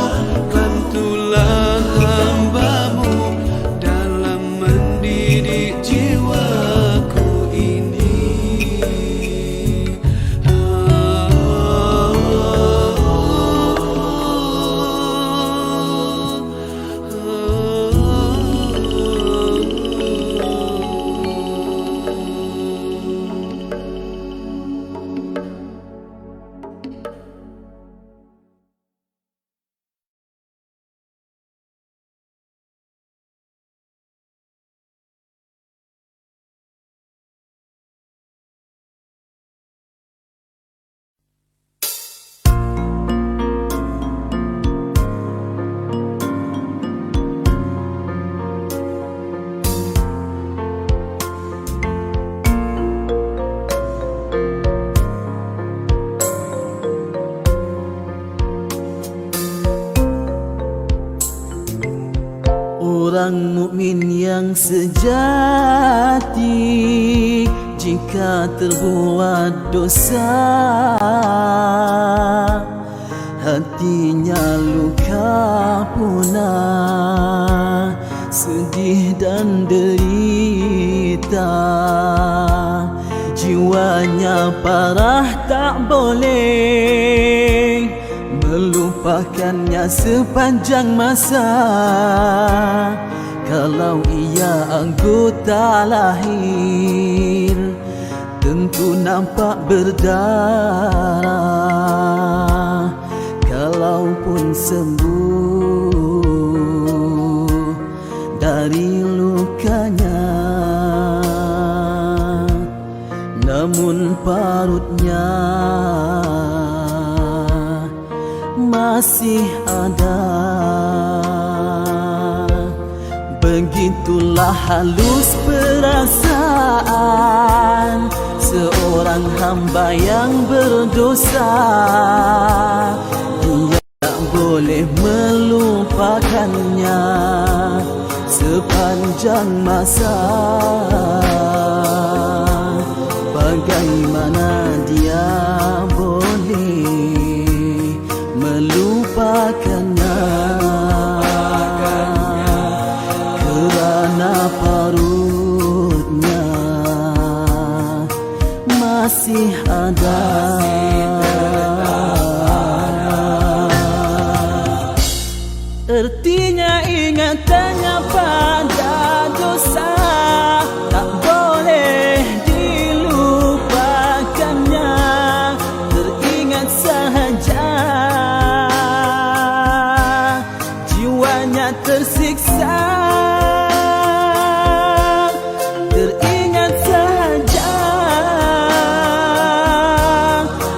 bantulah hambamu dalam mendidik jiwaku ini. Orang mukmin yang sejati jika terbuat dosa, hatinya luka punah, sedih dan derita. Jiwanya parah tak boleh melupakannya sepanjang masa. Kalau ia anggota lahir, tentu itu nampak berdarah. Kalaupun sembuh dari lukanya, namun parutnya masih ada. Begitulah halus perasaan seorang hamba yang berdosa. Dia tak boleh melupakannya sepanjang masa. Bagaimana dia boleh melupakannya, kerana parutnya masih ada. Artinya ingatannya pada dosa tak boleh dilupakannya. Teringat sahaja jiwanya tersiksa. Teringat sahaja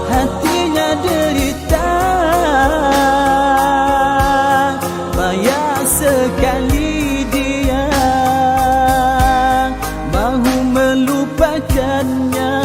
hatinya derita. Payah sekali dia mahu melupakannya.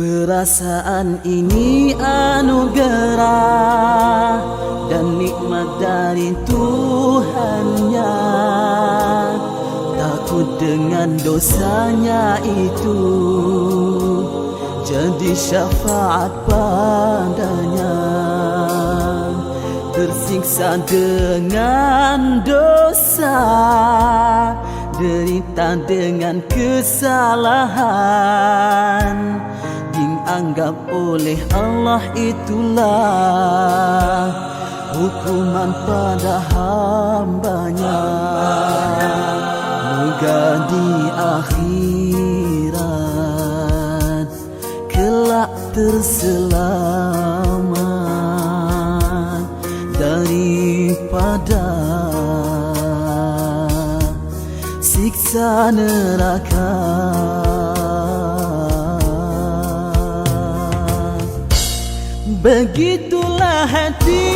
Perasaan ini anugerah dan nikmat dari Tuhannya. Takut dengan dosanya itu jadi syafaat padanya. Tersiksa dengan dosa, derita dengan kesalahan, dianggap oleh Allah itulah hukuman pada hambanya. Moga di akhirat kelak terselamat daripada siksa neraka. Begitulah hati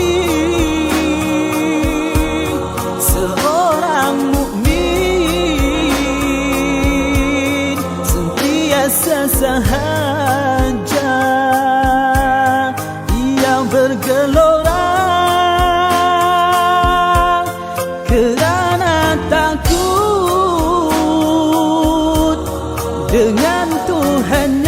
seorang mukmin, sentiasa sahaja ia bergelora kerana takut dengan Tuhan.